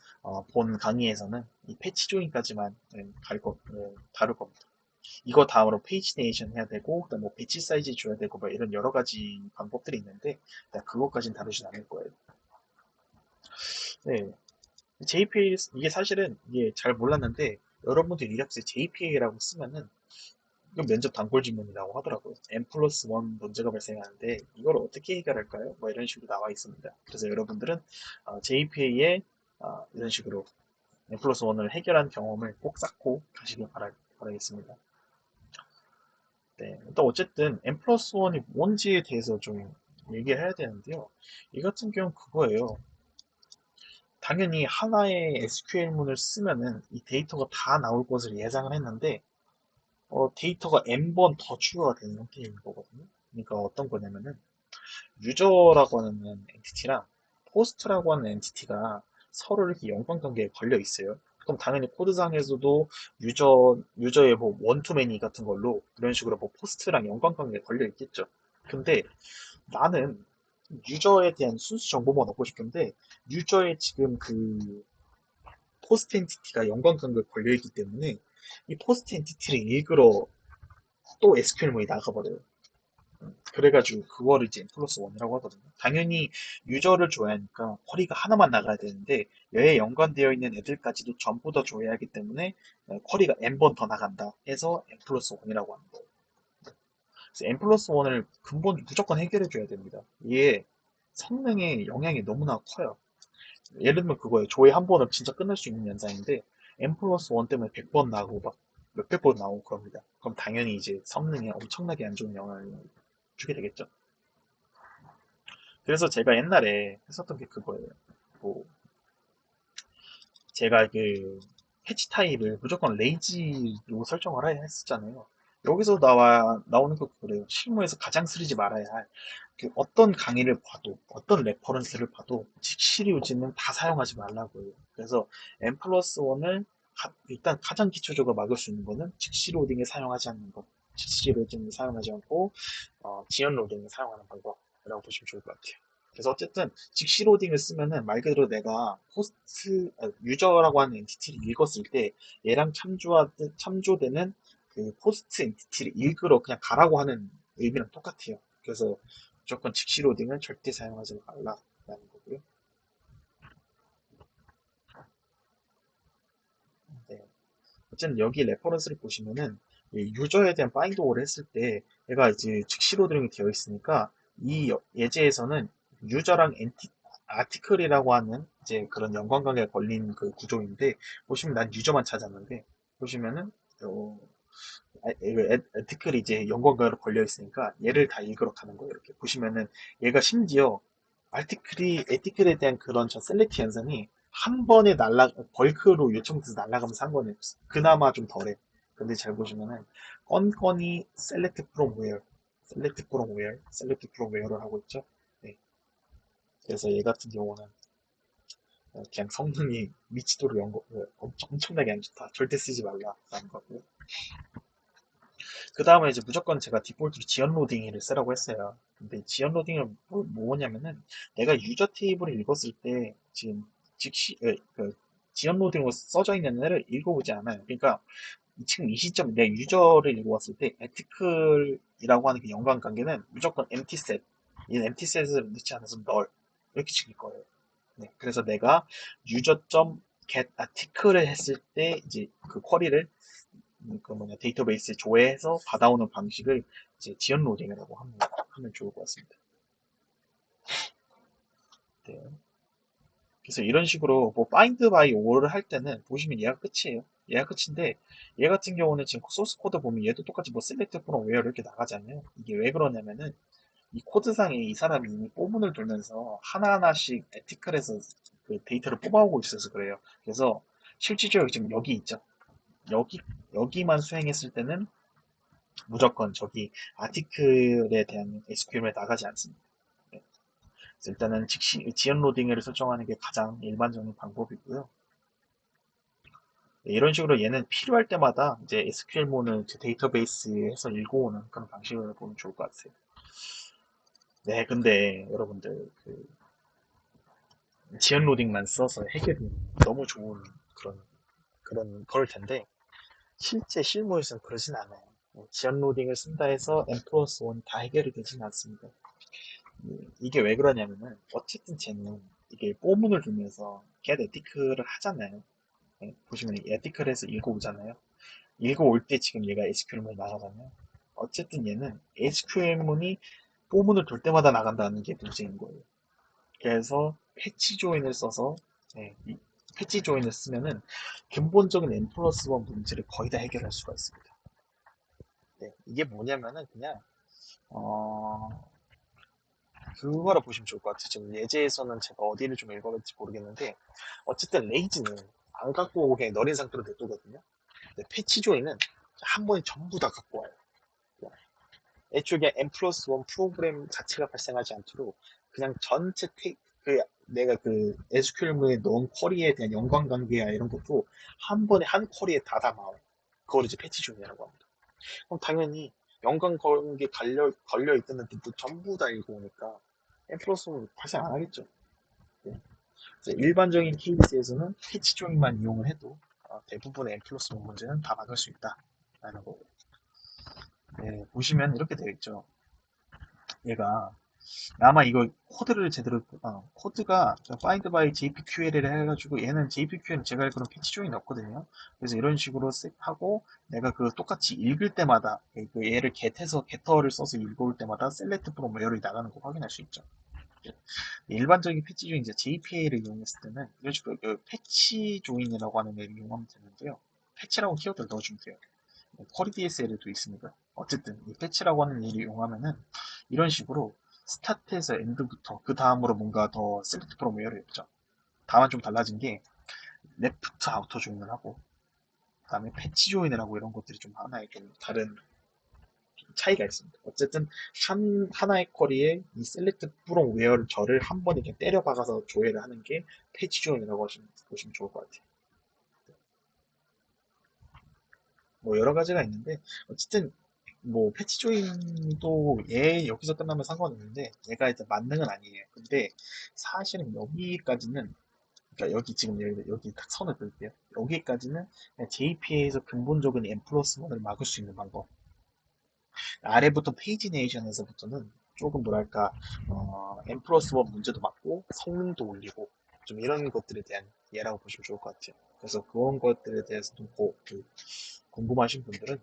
본 강의에서는 이 패치 조인까지만 다룰 겁니다. 이거 다음으로 페이지네이션 해야 되고, 그다음 뭐 배치 사이즈 줘야 되고, 뭐 이런 여러 가지 방법들이 있는데, 일단 그것까지는 다루진 않을 거예요. 네. JPA, 이게 사실은 이게 잘 몰랐는데, 여러분들 이력서에 JPA라고 쓰면은, 이건 면접 단골 질문이라고 하더라고요. N 플러스 1 문제가 발생하는데 이걸 어떻게 해결할까요? 뭐 이런 식으로 나와 있습니다. 그래서 여러분들은 JPA에 이런 식으로 N 플러스 1을 해결한 경험을 꼭 쌓고 가시길 바라겠습니다. 네, 일단 어쨌든 N 플러스 1이 뭔지에 대해서 좀 얘기를 해야 되는데요. 이 같은 경우는 그거예요. 당연히 하나의 SQL문을 쓰면은 이 데이터가 다 나올 것을 예상을 했는데 데이터가 n번 더 추가가 되는 형태인 거거든요. 그러니까 어떤 거냐면은 유저라고 하는 엔티티랑 포스트라고 하는 엔티티가 서로 이렇게 연관관계에 걸려 있어요. 그럼 당연히 코드상에서도 유저의 뭐 원투매니 같은 걸로 이런 식으로 뭐 포스트랑 연관관계에 걸려 있겠죠. 근데 나는 유저에 대한 순수 정보만 얻고 싶은데 유저의 지금 그 포스트 엔티티가 연관관계에 걸려 있기 때문에 이 포스트 엔티티를 읽으러 또 SQL문이 나가버려요. 그래가지고 그거를 이제 플러스 원이라고 하거든요. 당연히 유저를 줘야 하니까 쿼리가 하나만 나가야 되는데 얘에 연관되어 있는 애들까지도 전부 다 줘야 하기 때문에 쿼리가 n번 더 나간다 해서 n 플러스 원이라고 하는 거예요. 그래서 n 플러스 원을 근본 무조건 해결해 줘야 됩니다. 이게 성능에 영향이 너무나 커요. 예를 들면 그거예요. 조회 한 번은 진짜 끝날 수 있는 연산인데 n 플러스 원 때문에 100번 나고 막 몇백 번 나오고 그럽니다. 그럼 당연히 이제 성능에 엄청나게 안 좋은 영향을 주게 되겠죠. 그래서 제가 옛날에 했었던 게 그거예요. 뭐 제가 그 패치 타입을 무조건 레이지로 설정을 해야 했었잖아요. 여기서 나오는 거 그래요. 실무에서 가장 쓰지 말아야 할 그 어떤 강의를 봐도 어떤 레퍼런스를 봐도 직시 요지는 다 사용하지 말라고요. 그래서 M 플러스 1을 일단 가장 기초적으로 막을 수 있는 거는 직시 로딩에 사용하지 않는 것. 직시 로딩을 사용하지 않고 지연 로딩을 사용하는 방법이라고 보시면 좋을 것 같아요. 그래서 어쨌든 직시 로딩을 쓰면은 말 그대로 내가 유저라고 하는 엔티티를 읽었을 때 얘랑 참조되는 그 포스트 엔티티를 읽으러 그냥 가라고 하는 의미랑 똑같아요. 그래서 무조건 직시 로딩은 절대 사용하지 말라라는 거고요. 네. 어쨌든 여기 레퍼런스를 보시면은 유저에 대한 바인드 오를 했을 때 얘가 이제 즉시 로딩이 되어 있으니까 이 예제에서는 유저랑 아티클이라고 하는 이제 그런 연관관계가 걸린 그 구조인데 보시면 난 유저만 찾았는데 보시면은 아티클이 이제 연관관계로 걸려 있으니까 얘를 다 읽으러 가는 거예요. 이렇게 보시면은 얘가 심지어 에티클에 대한 그런 저 셀렉트 현상이 한 번에 벌크로 요청돼서 날아가면서 한 거는 그나마 좀 덜해. 근데 잘 보시면은 건건이 셀렉트 프롬 웨어를 하고 있죠. 네. 그래서 얘 같은 경우는 그냥 성능이 미치도록 엄청나게 안 좋다. 절대 쓰지 말라라는 거고. 그 다음에 이제 무조건 제가 디폴트로 지연 로딩을 쓰라고 했어요. 근데 지연 로딩은 뭐냐면은 내가 유저 테이블을 읽었을 때 지금 그 지연 로딩으로 써져 있는 애를 읽어보지 않아요. 그러니까 지금 이 시점에 내 유저를 읽어봤을 때 에티클이라고 하는 그 연관관계는 무조건 empty set. 이 empty set을 넣지 않아서 널 이렇게 찍을 거예요. 네, 그래서 내가 user.get article을 했을 때 이제 그 쿼리를 그 뭐냐 데이터베이스에 조회해서 받아오는 방식을 이제 지연 로딩이라고 하면 좋을 것 같습니다. 네. 그래서 이런 식으로 뭐 find by all을 할 때는 보시면 얘가 끝이에요. 얘가 끝인데 얘 같은 경우는 지금 소스 코드 보면 얘도 똑같이 뭐 select from where 이렇게 나가잖아요. 이게 왜 그러냐면은 이 코드상에 이 사람이 이미 뽀문을 돌면서 하나하나씩 에티클에서 그 데이터를 뽑아오고 있어서 그래요. 그래서 실질적으로 지금 여기 있죠. 여기 여기만 수행했을 때는 무조건 저기 아티클에 대한 SQL에 나가지 않습니다. 네. 그래서 일단은 지연 로딩을 설정하는 게 가장 일반적인 방법이고요. 네, 이런 식으로 얘는 필요할 때마다 이제 SQL문을 데이터베이스에서 읽어오는 그런 방식을 보면 좋을 것 같아요. 네, 근데 여러분들 그 지연 로딩만 써서 해결이 너무 좋은 그런 걸 텐데 실제 실무에서는 그러진 않아요. 지연 로딩을 쓴다 해서 M 플러스 1 다 해결이 되지는 않습니다. 이게 왜 그러냐면은 어쨌든 쟤는 이게 뽀문을 두면서 get 에티클을 하잖아요. 네, 보시면 에티클에서 읽어오잖아요. 읽어올 때 지금 얘가 SQL문이 나가잖아요. 어쨌든 얘는 SQL문이 포문을 돌 때마다 나간다는 게 문제인 거예요. 그래서 패치 조인을 써서 네, 이 패치 조인을 쓰면은 근본적인 n 플러스 1 문제를 거의 다 해결할 수가 있습니다. 네, 이게 뭐냐면은 그냥 어, 그거라 보시면 좋을 것 같아요. 지금 예제에서는 제가 어디를 좀 읽어볼지 모르겠는데 어쨌든 레이즈는 안 갖고 오고 그냥 너린 상태로 냅두거든요. 근데 패치 조인은 한 번에 전부 다 갖고 와요. 애초에 그냥 n 플러스 1 프로그램 자체가 발생하지 않도록 그냥 전체 내가 그 SQL문에 넣은 쿼리에 대한 연관관계야 이런 것도 한 번에 한 쿼리에 다 담아요. 그걸 이제 패치 중이라고 합니다. 그럼 당연히 연관관계 걸려 있던 애들도 전부 다 읽고 오니까 n 플러스 1 발생 안 하겠죠. 네. 일반적인 케이스에서는 패치 조인만 이용을 해도 대부분의 n 플러스 1 문제는 다 막을 수 있다라는 거고. 네, 보시면 이렇게 되어 있죠. 얘가 아마 이거 코드를 제대로 코드가 find by jpql을 해가지고 얘는 jpql은 제가 알기로는 패치 조인이 없거든요. 그래서 이런 식으로 하고 내가 그 똑같이 읽을 때마다 그 얘를 get해서 getter를 써서 읽어올 때마다 select from where이 나가는 거 확인할 수 있죠. 일반적인 패치 조인 이제 JPA를 이용했을 때는 이런 식으로 그 패치 조인이라고 하는 애를 이용하면 되는데요. 패치라고 키워드를 넣어주면 돼요. 쿼리 DSL도 있습니다. 어쨌든 이 패치라고 하는 일을 이용하면은 이런 식으로 스타트에서 엔드부터 그 다음으로 뭔가 더 셀렉트 프롬 웨어를 했죠. 다만 좀 달라진 게 레프트 아우터 조인을 하고 그다음에 패치 조인을 하고 이런 것들이 좀 하나의 좀 다른 차이가 있습니다. 어쨌든 하나의 쿼리에 이 셀렉트 프롬 웨어를 저를 한 번에 이렇게 때려 박아서 조회를 하는 게 패치 조인이라고 보시면 좋을 것 같아요. 뭐 여러 가지가 있는데 어쨌든 뭐 패치 조인도 얘 여기서 끝나면 상관없는데 얘가 일단 만능은 아니에요. 근데 사실은 여기까지는 그러니까 여기 지금 여기 딱 선을 그을게요. 여기까지는 JPA에서 근본적인 M 플러스 1을 막을 수 있는 방법. 아래부터 페이지네이션에서부터는 조금 뭐랄까 M 플러스 1 문제도 막고 성능도 올리고 좀 이런 것들에 대한 예라고 보시면 좋을 것 같아요. 그래서 그런 것들에 대해서도 궁금하신 분들은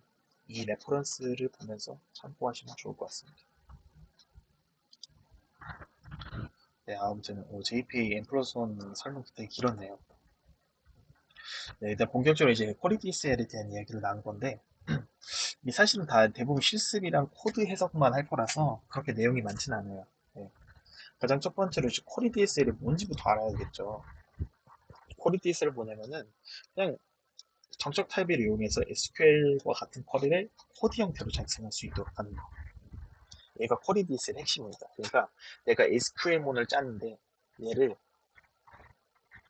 이 레퍼런스를 보면서 참고하시면 좋을 것 같습니다. 네, 아무튼 JPA M 플러스 1 설명 되게 길었네요. 네, 일단 본격적으로 이제 퀄리티 SL에 대한 이야기를 나눈 건데 이 사실은 다 대부분 실습이랑 코드 해석만 할 거라서 그렇게 내용이 많진 않아요. 네. 가장 첫 번째로 이제 퀄리티 SL이 뭔지부터 알아야겠죠. 퀄리티 SL을 뭐냐면은 그냥 정적 타입을 이용해서 SQL과 같은 쿼리를 코드 형태로 작성할 수 있도록 하는 거. 얘가 쿼리 DS의 핵심입니다. 그러니까 내가 SQL문을 짜는데 얘를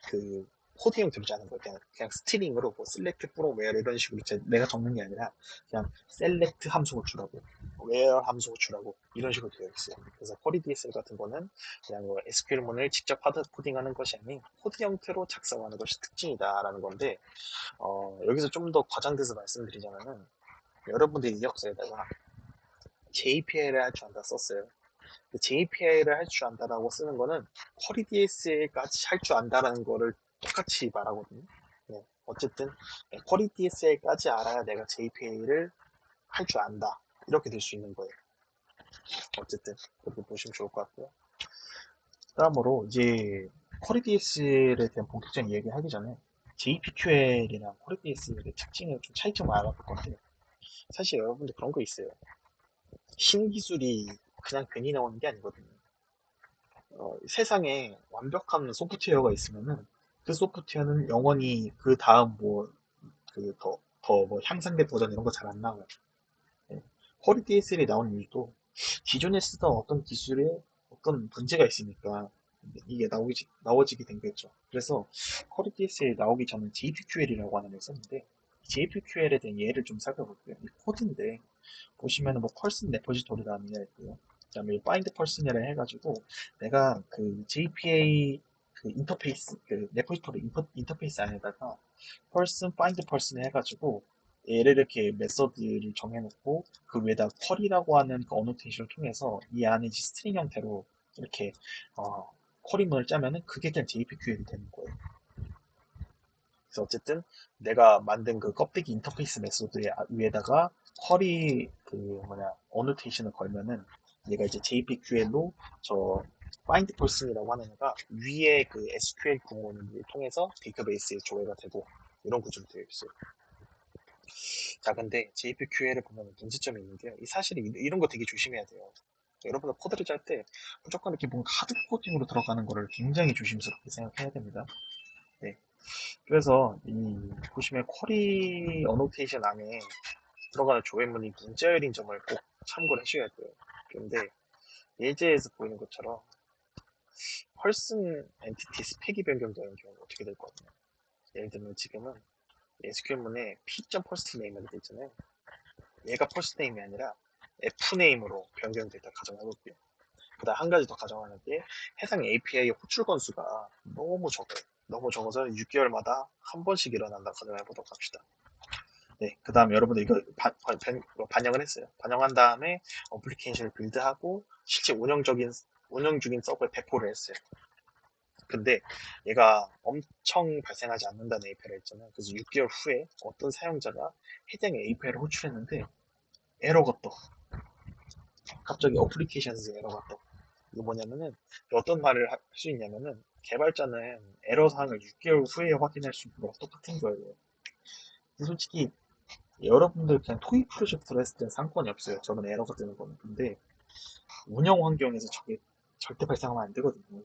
그 코드 형태로 짜는 거예요. 그냥 스트링으로 뭐 select from where 이런 식으로 내가 적는 게 아니라 그냥 select 함수를 주라고 where 함수를 주라고 이런 식으로 되어 있어요. 그래서 쿼리 DSL 같은 거는 그냥 뭐 SQL문을 직접 하드 코딩하는 것이 아닌 코드 형태로 작성하는 것이 특징이다라는 건데 여기서 좀 더 과장돼서 말씀드리자면은 여러분들이 이력서에다가 JPL을 할 줄 안다 썼어요. JPI를 할 줄 안다라고 쓰는 거는 쿼리 DSL까지 할 줄 안다라는 거를 똑같이 말하거든요. 네, 어쨌든 쿼리 DSL까지 알아야 내가 JPA를 할 줄 안다. 이렇게 될 수 있는 거예요. 어쨌든 그렇게 보시면 좋을 것 같고요. 다음으로 이제 쿼리 DSL에 대한 본격적인 얘기를 하기 전에 JPQL이나 쿼리 DSL의 특징을 좀 차이점을 알아볼 건데 사실 여러분들 그런 거 있어요. 신기술이 그냥 괜히 나오는 게 아니거든요. 세상에 완벽한 소프트웨어가 있으면은 그 소프트웨어는 영원히 그 다음 뭐 그 더 뭐 향상된 버전 이런 거 잘 안 나와요. 네. 퀄리 DSL이 나온 이유도 기존에 쓰던 어떤 기술에 어떤 문제가 있으니까 이게 나오지게 된 거죠. 그래서 퀄리 DSL 나오기 전에 JPQL이라고 하는 걸 썼는데 JPQL에 대한 예를 좀 살펴볼게요. 이 코드인데 보시면은 뭐 펄슨 레포지토리라는 게 있고요. 그다음에 find person이라 해가지고 내가 그 JPA 그 인터페이스 그 레포지토리 인터페이스 안에다가 person find person 해가지고 얘를 이렇게 메서드를 정해놓고 그 위에다 쿼리라고 하는 그 어노테이션을 통해서 이 안에 스트링 형태로 이렇게 쿼리문을 짜면은 그게 그냥 JPQL이 되는 거예요. 그래서 어쨌든 내가 만든 그 껍데기 인터페이스 메소드 위에다가 쿼리 그 뭐냐 어노테이션을 걸면은 얘가 이제 JPQL로 저 find person이라고 하는 애가 위에 그 SQL 구문을 통해서 데이터베이스에 조회가 되고 이런 구조로 되어 있어요. 자, 근데 JPQL을 보면 문제점이 있는데요. 이 사실 이런 거 되게 조심해야 돼요. 여러분들 코드를 짤 때 무조건 이렇게 뭔가 하드 코딩으로 들어가는 거를 굉장히 조심스럽게 생각해야 됩니다. 네. 그래서 이 보시면 쿼리 어노테이션 안에 들어가는 조회문이 문자열인 점을 꼭 참고를 해줘야 돼요. 그런데 예제에서 보이는 것처럼 펄슨 엔티티 스펙이 변경되는 경우는 어떻게 될 거냐. 예를 들면 지금은 SQL문에 p.firstname이라고 되어 있잖아요. 얘가 firstname이 아니라 fname으로 변경됐다 가정해볼게요. 그다음 한 가지 더 가정하는 게 해당 API의 호출 건수가 너무 적어요. 너무 적어서 6개월마다 한 번씩 일어난다 가정해보도록 합시다. 네, 그 다음에 여러분들 이거 반영을 했어요. 반영한 다음에 어플리케이션을 빌드하고 실제 운영 중인 서버에 배포를 했어요. 근데 얘가 엄청 발생하지 않는다는 API를 했잖아요. 그래서 6개월 후에 어떤 사용자가 해당 API를 호출했는데 에러가 떠. 갑자기 어플리케이션에서 에러가 떠. 이거 뭐냐면은 어떤 말을 할 수 있냐면은 개발자는 에러 사항을 6개월 후에 확인할 수 있는 거랑 똑같은 거예요. 솔직히 여러분들 그냥 토익 프로젝트로 했을 땐 상관이 없어요. 저는 에러가 뜨는 거는. 근데 운영 환경에서 저게 절대 발생하면 안 되거든요.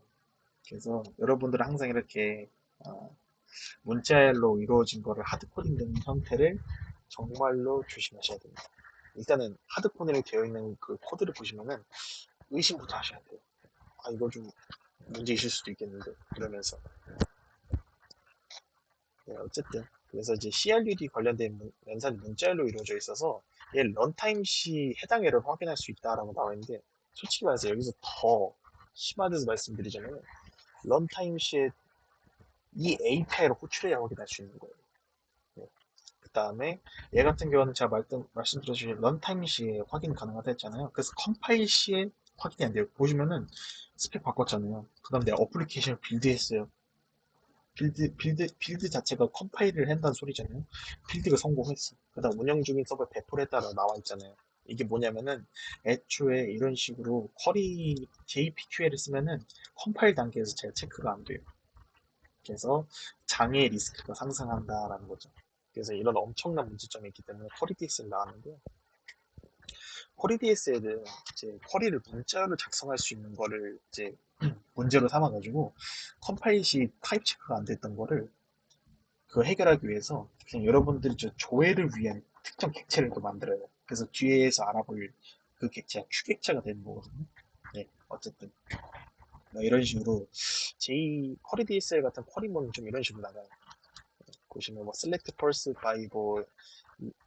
그래서 여러분들은 항상 이렇게 문자열로 이루어진 거를 하드코딩된 형태를 정말로 조심하셔야 됩니다. 일단은 하드코딩이 되어 있는 그 코드를 보시면은 의심부터 하셔야 돼요. 아, 이거 좀 문제 있을 수도 있겠는데 이러면서. 네, 어쨌든 그래서 이제 CRUD 관련된 연산이 문자열로 이루어져 있어서 얘 런타임 시 해당 에러를 확인할 수 있다라고 나와 있는데 솔직히 말해서 여기서 더 심한 데서 말씀드리자면 런타임 시에 이 API를 호출해야 확인할 수 있는 거예요. 네. 그 다음에 얘 같은 경우는 제가 말씀드렸듯이 런타임 시에 확인 가능하다 했잖아요. 그래서 컴파일 시에 확인이 안 돼요. 보시면은 스펙 바꿨잖아요. 그 다음 내가 어플리케이션을 빌드했어요. 빌드 자체가 컴파일을 한다는 소리잖아요. 빌드가 성공했어. 그다음 운영 중인 서버 배포를 했다라고 나와 있잖아요. 이게 뭐냐면은 애초에 이런 식으로 쿼리 JPQL을 쓰면은 컴파일 단계에서 제가 체크가 안 돼요. 그래서 장애 리스크가 상승한다라는 거죠. 그래서 이런 엄청난 문제점이 있기 때문에 쿼리 DS를 나왔는데 쿼리 DS에는 이제 쿼리를 문자로 작성할 수 있는 거를 이제 문제로 삼아가지고 컴파일 시 타입 체크가 안 됐던 거를 그걸 해결하기 위해서 그냥 여러분들이 저 조회를 위한 특정 객체를 또 만들어요. 그래서 뒤에서 알아볼 그 객체가 Q객체가 되는 거거든요. 네, 어쨌든 뭐 이런 식으로 J 쿼리 DSL 같은 쿼리문은 좀 이런 식으로 나가요. 보시면 뭐 select first by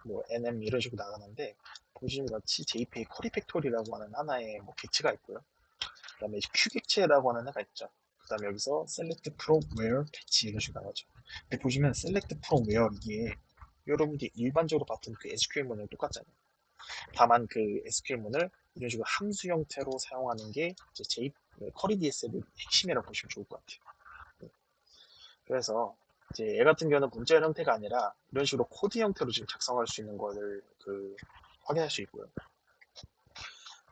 뭐 nm 이런 식으로 나가는데 보시면 같이 JPA 쿼리 팩토리라고 하는 하나의 뭐 객체가 있고요. 그다음에 Q객체라고 하는 애가 있죠. 그다음에 여기서 select from where 패치 이런 식으로 나가죠. 근데 보시면 select from where 이게 여러분들이 일반적으로 봤던 그 SQL문이랑 똑같잖아요. 다만 그 SQL문을 이런 식으로 함수 형태로 사용하는 게 이제 쿼리 DSL의 핵심이라고 보시면 좋을 것 같아요. 네. 그래서 이제 얘 같은 경우는 문자열 형태가 아니라 이런 식으로 코드 형태로 지금 작성할 수 있는 거를 그 확인할 수 있고요.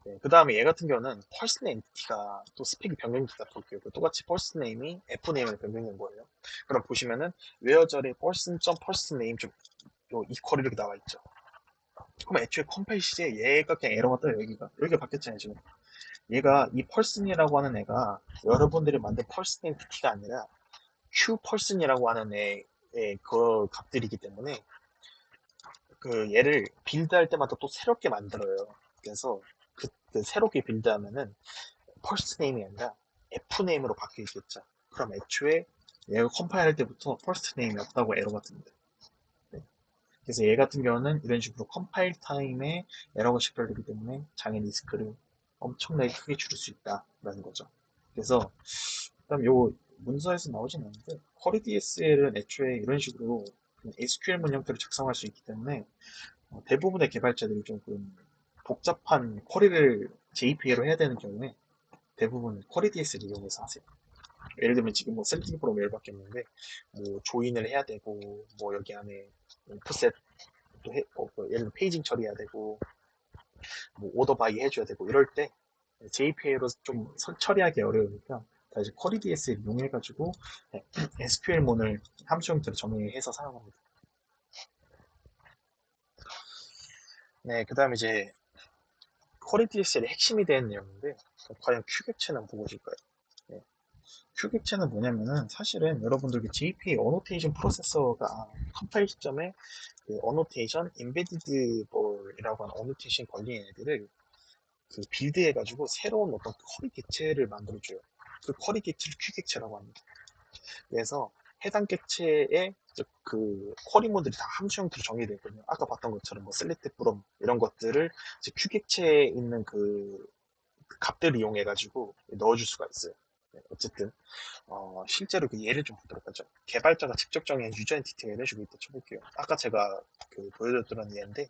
네, 그 다음에 얘 같은 경우는 펄슨 엔티티가 또 스펙이 변경됐다 볼게요. 똑같이 펄슨 네임이 F 네임으로 변경된 거예요. 그럼 보시면은 웨어절에 펄슨.펄슨 네임 좀 이퀄 이렇게 나와 있죠. 그럼 애초에 컴파일 시에 얘가 그냥 에러가 떠요. 여기가 바뀌었잖아요 지금. 얘가 이 펄슨이라고 하는 애가 여러분들이 만든 펄슨 엔티티가 아니라 Q 펄슨이라고 하는 애의 그 값들이기 때문에 그 얘를 빌드할 때마다 또 새롭게 만들어요. 그래서 그 새롭게 빌드하면은 펄스 네임이 아니라 F 네임으로 바뀌어 있겠죠. 그럼 애초에 얘가 컴파일 할 때부터 퍼스트 네임이 없다고 에러가 뜹니다. 네. 그래서 얘 같은 경우는 이런 식으로 컴파일 타임에 에러가 식별되기 때문에 장애 리스크를 엄청나게 크게 줄일 수 있다라는 거죠. 그래서 그다음 요 문서에서 나오진 않는데 쿼리 DSL은 애초에 이런 식으로 SQL문 형태로 작성할 수 있기 때문에 대부분의 개발자들이 조금 복잡한 쿼리를 JPA로 해야 되는 경우에 대부분 쿼리 DS를 이용해서 하세요. 예를 들면 지금 뭐 셀렉티브 프롬 열밖에 없는데 뭐 조인을 해야 되고 뭐 여기 안에 오프셋 또 예를 들면 페이징 처리해야 되고 뭐 오더 바이 해줘야 되고 이럴 때 JPA로 좀 처리하기 어려우니까 다시 쿼리 DS를 이용해가지고 SQL문을 함수 형태로 정의해서 사용합니다. 네, 그 다음에 이제 쿼리 DSL의 핵심이 되는 내용인데 과연 큐 객체는 무엇일까요? 네, 큐 객체는 뭐냐면은 사실은 여러분들 JPA 어노테이션 프로세서가 컴파일 시점에 그 어노테이션 임베디드 볼이라고 하는 어노테이션 걸린 애들을 그 빌드해가지고 새로운 어떤 쿼리 객체를 만들어줘요. 그 쿼리 객체를 큐 객체라고 합니다. 그래서 해당 객체의 그 쿼리문들이 다 함수 형태로 정의되어 있거든요. 아까 봤던 것처럼 뭐 셀렉트 프롬 이런 것들을 이제 큐 객체에 있는 그 값들을 이용해가지고 넣어줄 수가 있어요. 네, 어쨌든 실제로 그 예를 좀 보도록 하죠. 개발자가 직접 정의한 유저 엔티티가 이런 식으로 있다 쳐볼게요. 아까 제가 그 보여줬던 예인데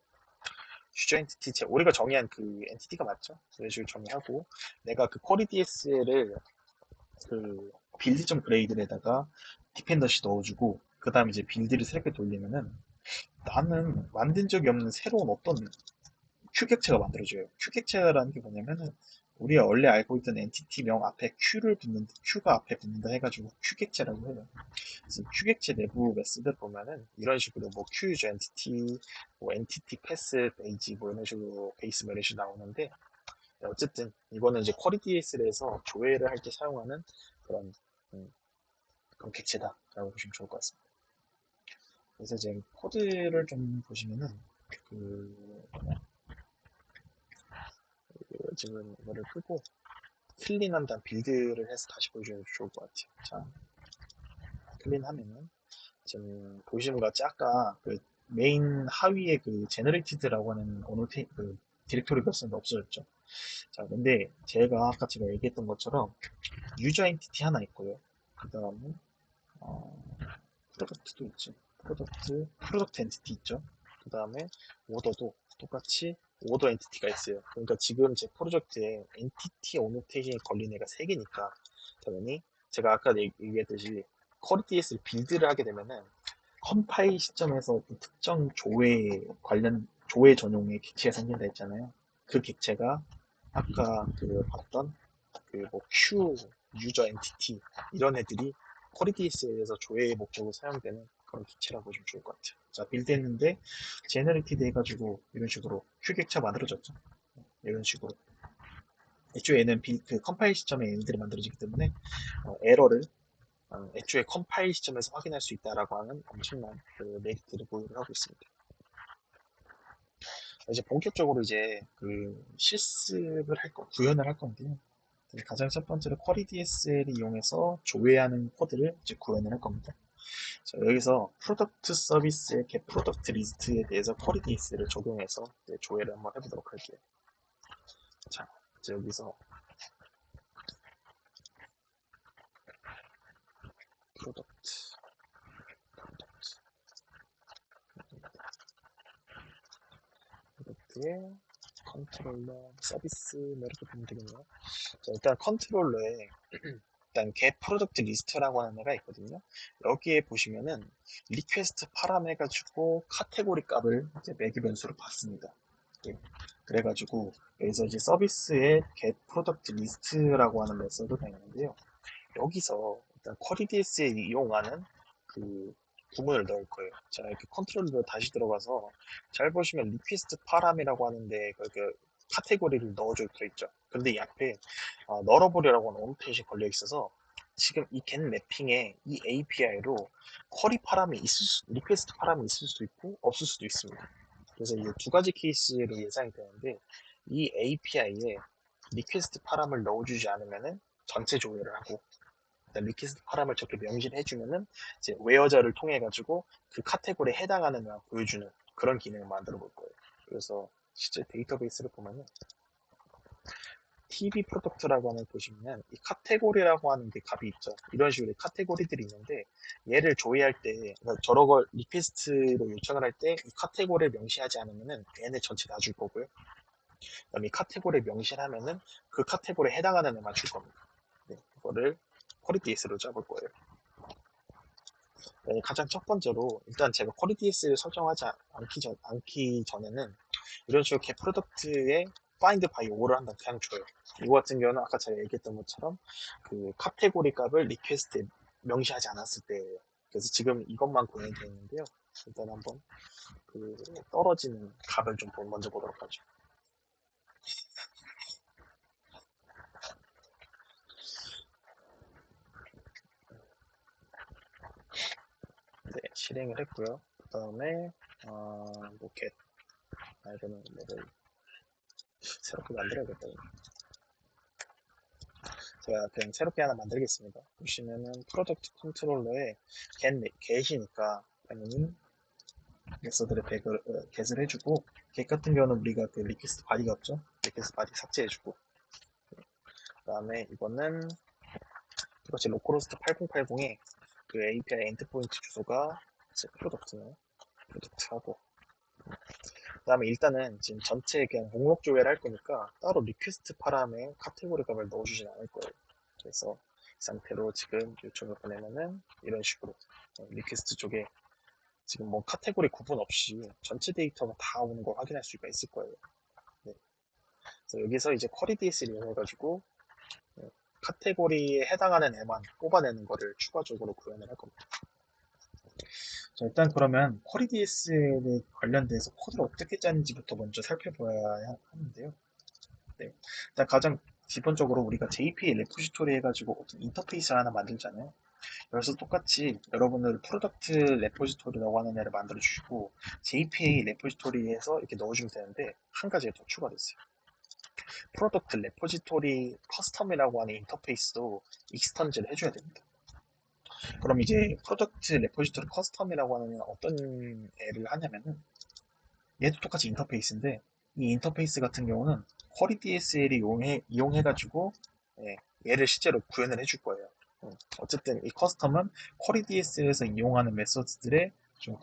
유저 엔티티 우리가 정의한 그 엔티티가 맞죠? 이런 식으로 정의하고 내가 그 쿼리 DSL을 그 빌드 점 그레이드에다가 디펜던시 넣어주고 그 다음에 이제 빌드를 새롭게 돌리면은 나는 만든 적이 없는 새로운 어떤 큐 객체가 만들어져요. 큐 객체라는 게 뭐냐면은 우리가 원래 알고 있던 엔티티명 앞에 Q를 붙는다, Q가 앞에 붙는다 해가지고 큐 객체라고 해요. 그래서 큐 객체 내부 메시드 보면은 이런 식으로 뭐 Q 유저 엔티티, 뭐 엔티티 패스 베이지 뭐 이런 식으로 베이스 뭐 이런 식으로 나오는데 어쨌든 이거는 이제 쿼리 DSL에서 조회를 할 때 사용하는 그런 음, 그런 객체다라고 보시면 좋을 것 같습니다. 그래서 이제 코드를 좀 보시면은 그 지금 이거를 끄고 클린한 다음 빌드를 해서 다시 보여주면 좋을 것 같아요. 자, 클린하면은 지금 보시는 것 같이 아까 그 메인 하위에 그 제너레이티드라고 하는 그 디렉토리가 있었는데 없어졌죠. 자, 근데 제가 얘기했던 것처럼 유저 엔티티 하나 있고요. 그 다음에 어, 프로덕트도 있죠. 프로덕트 엔티티 있죠. 그 다음에 오더도 똑같이 오더 엔티티가 있어요. 그러니까 지금 제 프로젝트에 엔티티 오노테이션이 걸린 애가 3개니까 당연히 제가 아까 얘기했듯이 쿼리티에서 빌드를 하게 되면은 컴파일 시점에서 그 특정 조회 전용의 객체가 생긴다 했잖아요. 그 객체가 아까 그 봤던 그 뭐 Q 유저 엔티티 이런 애들이 쿼리티스에서 조회 목적으로 사용되는 그런 기체라고 보시면 좋을 것 같아요. 자, 빌드했는데 제너레이티드 해가지고 이런 식으로 큐 객체 만들어졌죠. 이런 식으로 애초에는 그 컴파일 시점에 얘들이 만들어지기 때문에 에러를 애초에 컴파일 시점에서 확인할 수 있다라고 하는 엄청난 그 메리트를 보유를 하고 있습니다. 이제 본격적으로 이제 그 실습을 구현을 할 건데요. 가장 첫 번째로 쿼리 DSL을 이용해서 조회하는 코드를 이제 구현을 할 겁니다. 자, 여기서 프로덕트 서비스의 get 프로덕트 리스트에 대해서 쿼리 DSL을 적용해서 조회를 한번 해보도록 할게요. 자, 이제 여기서 프로덕트, 프로덕트의 컨트롤러 서비스 뭐 이렇게 보면 되겠네요. 자, 일단 컨트롤러에 일단 get 프로덕트 리스트라고 하는 애가 있거든요. 여기에 보시면은 리퀘스트 파람 해가지고 카테고리 값을 이제 매개 변수로 받습니다. 예. 그래가지고 여기서 이제 서비스의 get product list라고 하는 메서드가 있는데요. 여기서 일단 쿼리 DS에 이용하는 그 구문을 넣을 거예요. 자, 이렇게 컨트롤러 다시 들어가서 잘 보시면 리퀘스트 파람이라고 하는데 그 카테고리를 넣어져 있죠. 근데 이 앞에 널어버리라고 하는 오노테이션이 걸려 있어서 지금 이 get 매핑에 이 API로 쿼리 파람이 리퀘스트 파람이 있을 수도 있고 없을 수도 있습니다. 그래서 이 두 가지 케이스로 예상이 되는데 이 API에 리퀘스트 파람을 넣어주지 않으면은 전체 조회를 하고 리퀘스트 파람을 저렇게 명시를 해주면은 이제 웨어저를 통해 가지고 그 카테고리에 해당하는 걸 보여주는 그런 기능을 만들어 볼 거예요. 그래서 실제 데이터베이스를 보면은 TV 프로덕트라고 하는 보시면 이 카테고리라고 하는 게 값이 있죠. 이런 식으로 카테고리들이 있는데 얘를 조회할 때 그러니까 저런 걸 리퀘스트로 요청을 할 때 이 카테고리를 명시하지 않으면은 얘네 전체 다 줄 거고요. 그다음에 이 카테고리를 명시하면은 그 카테고리에 해당하는 애만 줄 겁니다. 네, 그거를 쿼리 DS로 잡을 거예요. 네, 가장 첫 번째로 일단 제가 쿼리 DS를 설정하지 않기 전에는 이런 식으로 개 프로덕트에 find by all을 한다 그냥 줘요. 이거 같은 경우는 아까 제가 얘기했던 것처럼 그 카테고리 값을 리퀘스트에 명시하지 않았을 때예요. 그래서 지금 이것만 구현이 되어 있는데요. 일단 한번 그 떨어지는 값을 좀 먼저 보도록 하죠. 네, 실행을 했고요. 그 다음에 뭐 get 이거는 뭐를 새롭게 만들어야겠다. 제가 그냥 새롭게 하나 만들겠습니다. 보시면은 프로덕트 컨트롤러에 get이니까 당연히 메서드를 get을 해주고 get 같은 경우는 우리가 그 리퀘스트 바디가 없죠? 리퀘스트 바디 삭제해주고 그 다음에 이거는 똑같이 로컬호스트 8080에 그 API 엔드포인트 주소가 프로덕트네요. 프로덕트하고 그 다음에 일단은 지금 전체 그냥 목록 조회를 할 거니까 따로 리퀘스트 파람에 카테고리 값을 넣어주진 않을 거예요. 그래서 이 상태로 지금 요청을 보내면은 이런 식으로 리퀘스트 쪽에 지금 뭐 카테고리 구분 없이 전체 데이터가 다 오는 걸 확인할 수가 있을 거예요. 네. 그래서 여기서 이제 쿼리 DS를 이용해가지고 카테고리에 해당하는 애만 뽑아내는 거를 추가적으로 구현을 할 겁니다. 자, 일단 그러면 쿼리 DS에 관련돼서 코드를 어떻게 짜는지부터 먼저 살펴봐야 하는데요. 네. 일단 가장 기본적으로 우리가 JPA 레포지토리 해가지고 어떤 인터페이스를 하나 만들잖아요. 그래서 똑같이 여러분들 프로덕트 레포지토리라고 하는 애를 만들어 주시고 JPA 레포지토리에서 이렇게 넣어주면 되는데 한 가지가 더 추가됐어요. 프로덕트 레포지토리 커스텀이라고 하는 인터페이스도 익스턴즈를 해줘야 됩니다. 그럼 이제 프로덕트 레포지토리 커스텀이라고 하는 애는 어떤 애를 하냐면은 얘도 똑같이 인터페이스인데 이 인터페이스 같은 경우는 쿼리 DSL을 이용해가지고 얘를 실제로 구현을 해줄 거예요. 어쨌든 이 커스텀은 쿼리 DSL에서 이용하는 메서드들의 좀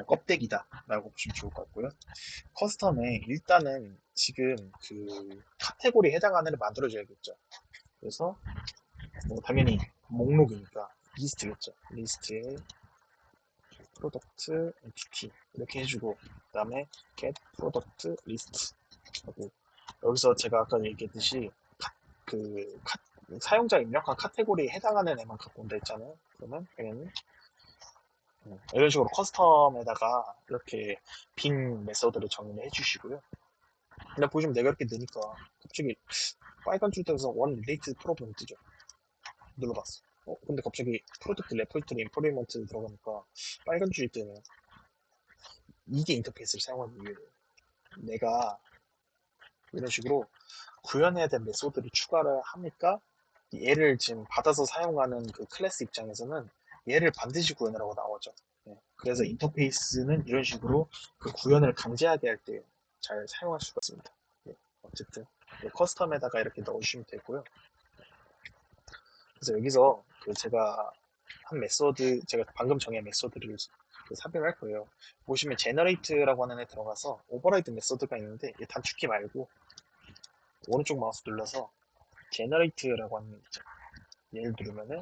껍데기다라고 보시면 좋을 것 같고요. 커스텀에 일단은 지금 그 카테고리에 해당하는 애를 만들어줘야겠죠. 그래서 뭐 당연히 목록이니까 리스트겠죠. 리스트에 프로덕트 엔티티 이렇게 해주고 그 다음에 get product list 하고 여기서 제가 아까 얘기했듯이 그 사용자 입력한 카테고리에 해당하는 애만 갖고 온다 했잖아요. 그러면 당연히 이런 식으로 커스텀에다가 이렇게 빈 메서드를 정의를 해주시고요. 그냥 보시면 내가 이렇게 넣으니까 갑자기 빨간 줄 때에서 원 릴레이트 프로블럼 뜨죠. 눌러봤어. 근데 갑자기 프로덕트 레포지토리 인프리먼트 들어가니까 빨간 줄이 뜨네요. 이게 인터페이스를 사용하는 이유예요. 내가 이런 식으로 구현해야 될 메소드를 추가를 하니까 얘를 지금 받아서 사용하는 그 클래스 입장에서는 얘를 반드시 구현하라고 나오죠. 그래서 인터페이스는 이런 식으로 그 구현을 강제하게 할 때 잘 사용할 수가 있습니다. 어쨌든 커스텀에다가 이렇게 넣어주시면 되고요. 그래서 여기서 그 제가 한 메소드, 제가 방금 정한 메소드를 삽입할 거예요. 보시면 generate라고 하는 애 들어가서 override 메소드가 있는데 얘 단축키 말고 오른쪽 마우스 눌러서 generate라고 하는 애 있죠. 얘를 누르면은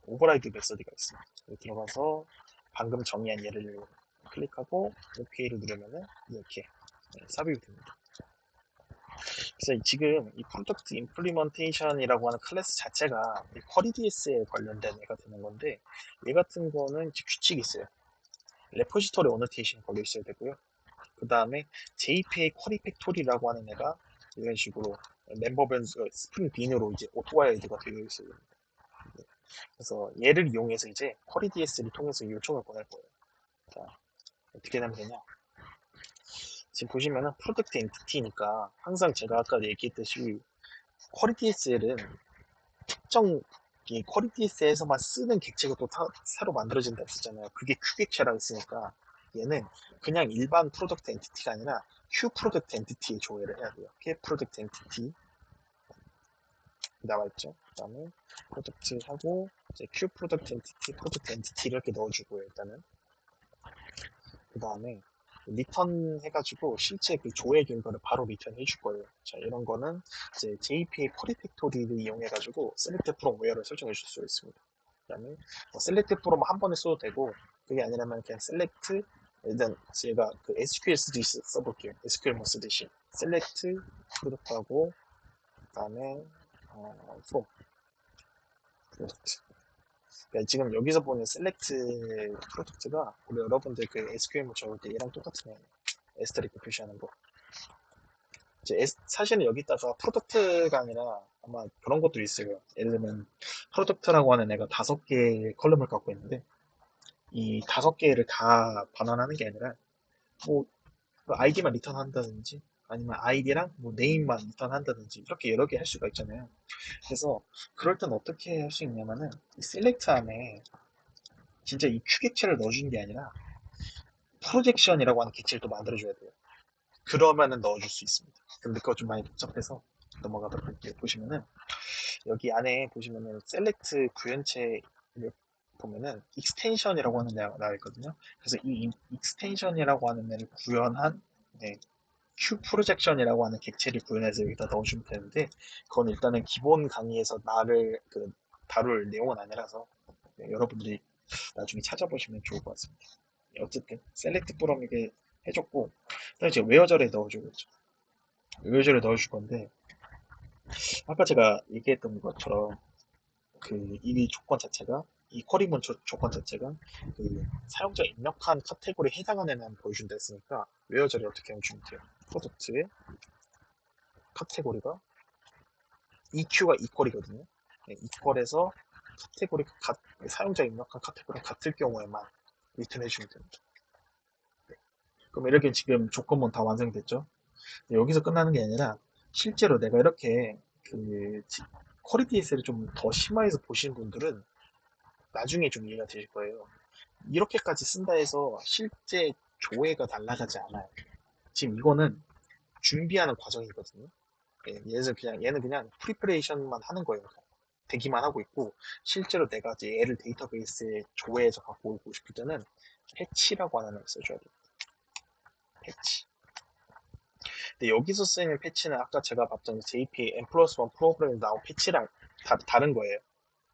override 메소드가 있습니다. 여기 들어가서 방금 정의한 얘를 클릭하고 OK를 누르면은 이렇게 삽입이 됩니다. 그래서 지금 이 프로덕트 임플리먼테이션이라고 하는 클래스 자체가 쿼리 DS에 관련된 애가 되는 건데 얘 같은 거는 규칙이 있어요. 레포지토리 오너테이션 걸려 있어야 되고요. 그 다음에 JPA 쿼리 팩토리라고 하는 애가 이런 식으로 멤버 변수가 스프링 빈으로 이제 오토와이드가 되어 있어요. 그래서 얘를 이용해서 이제 쿼리 DS를 통해서 요청을 보낼 거예요. 자, 어떻게 하면 되냐? 지금 보시면은 프로덕트 엔티티니까 항상 제가 아까 얘기했듯이 쿼리 DSL은 특정 이 쿼리 DS에서만 쓰는 객체가 또 새로 만들어진다 했었잖아요. 그게 Q객체라고 했으니까 얘는 그냥 일반 프로덕트 엔티티가 아니라 Q 프로덕트 엔티티에 조회를 해야 돼요. Q 프로덕트 엔티티 나와있죠. 그 다음에 프로덕트 하고 이제 Q 프로덕트 엔티티, 프로덕트 엔티티 이렇게 넣어주고요. 일단은 그 다음에 리턴 해가지고 실제 그 조회 결과를 바로 리턴 해줄 거예요. 자, 이런 거는 이제 JPA 쿼리 팩토리를 이용해가지고 셀렉트 프롬 웨어를 설정해 줄 수 있습니다. 그다음에 뭐 셀렉트 프롬 한 번에 써도 되고 그게 아니라면 그냥 셀렉트 일단 제가 그 SQL 쓰듯이 써볼게요. SQL 뭐 쓰듯이 셀렉트 프로덕트하고 그다음에 프롬 프로덕트. 그러니까 지금 여기서 보는 셀렉트 프로덕트가 우리 여러분들 그 SQL 뭐 적을 때 얘랑 똑같은 애예요. 에스테릭 표시하는 거. 이제 사실은 여기다가 프로덕트가 아니라 아마 그런 것도 있어요. 예를 들면 프로덕트라고 하는 애가 5개의 컬럼을 갖고 있는데 이 5개를 다 반환하는 게 아니라 뭐 아이디만 리턴한다든지 아니면 아이디랑 뭐 네임만 리턴한다든지 이렇게 여러 개 할 수가 있잖아요. 그래서 그럴 땐 어떻게 할 수 있냐면은 이 셀렉트 안에 진짜 이 큐 객체를 넣어주는 게 아니라 프로젝션이라고 하는 객체를 또 만들어줘야 돼요. 그러면은 넣어줄 수 있습니다. 근데 그거 좀 많이 복잡해서 넘어가도록 할게요. 보시면은 여기 안에 보시면은 셀렉트 구현체를 보면은 익스텐션이라고 하는 데가 나와 있거든요. 그래서 이 익스텐션이라고 하는 애를 구현한 네, Q 프로젝션이라고 하는 객체를 구현해서 여기다 넣어주면 되는데 그건 일단은 기본 강의에서 나를 다룰 내용은 아니라서 네, 여러분들이 나중에 찾아보시면 좋을 것 같습니다. 어쨌든 셀렉트 프롬 이게 해줬고 그다음에 이제 웨어절에 넣어주겠죠. 웨어절에 넣어줄 건데 아까 제가 얘기했던 것처럼 그 이 조건 자체가 이 쿼리문 조건 자체가 그 사용자 입력한 카테고리에 해당하는 애만 보여준다 했으니까 웨어절이 어떻게 하면 주면 돼요. 프로덕트의 카테고리가 EQ가 이퀄이거든요. 네, 이퀄에서 카테고리 사용자 입력한 카테고리가 같을 경우에만 리턴 해주면 됩니다. 네. 그럼 이렇게 지금 조건문 다 완성됐죠? 네, 여기서 끝나는 게 아니라 실제로 내가 이렇게 그 퀄리티에서를 좀 더 심화해서 보신 분들은 나중에 좀 이해가 되실 거예요. 이렇게까지 쓴다 해서 실제 조회가 날아가지 않아요. 지금 이거는 준비하는 과정이거든요. 예, 얘는 그냥 프리퍼레이션만 하는 거예요. 대기만 하고 있고 실제로 내가 이제 얘를 데이터베이스에 조회해서 갖고 오고 싶을 때는 패치라고 하는 걸 써줘야 돼요. 패치. 근데 여기서 쓰이는 패치는 아까 제가 봤던 JPA N 플러스 1 프로그램에 나온 패치랑 다른 거예요.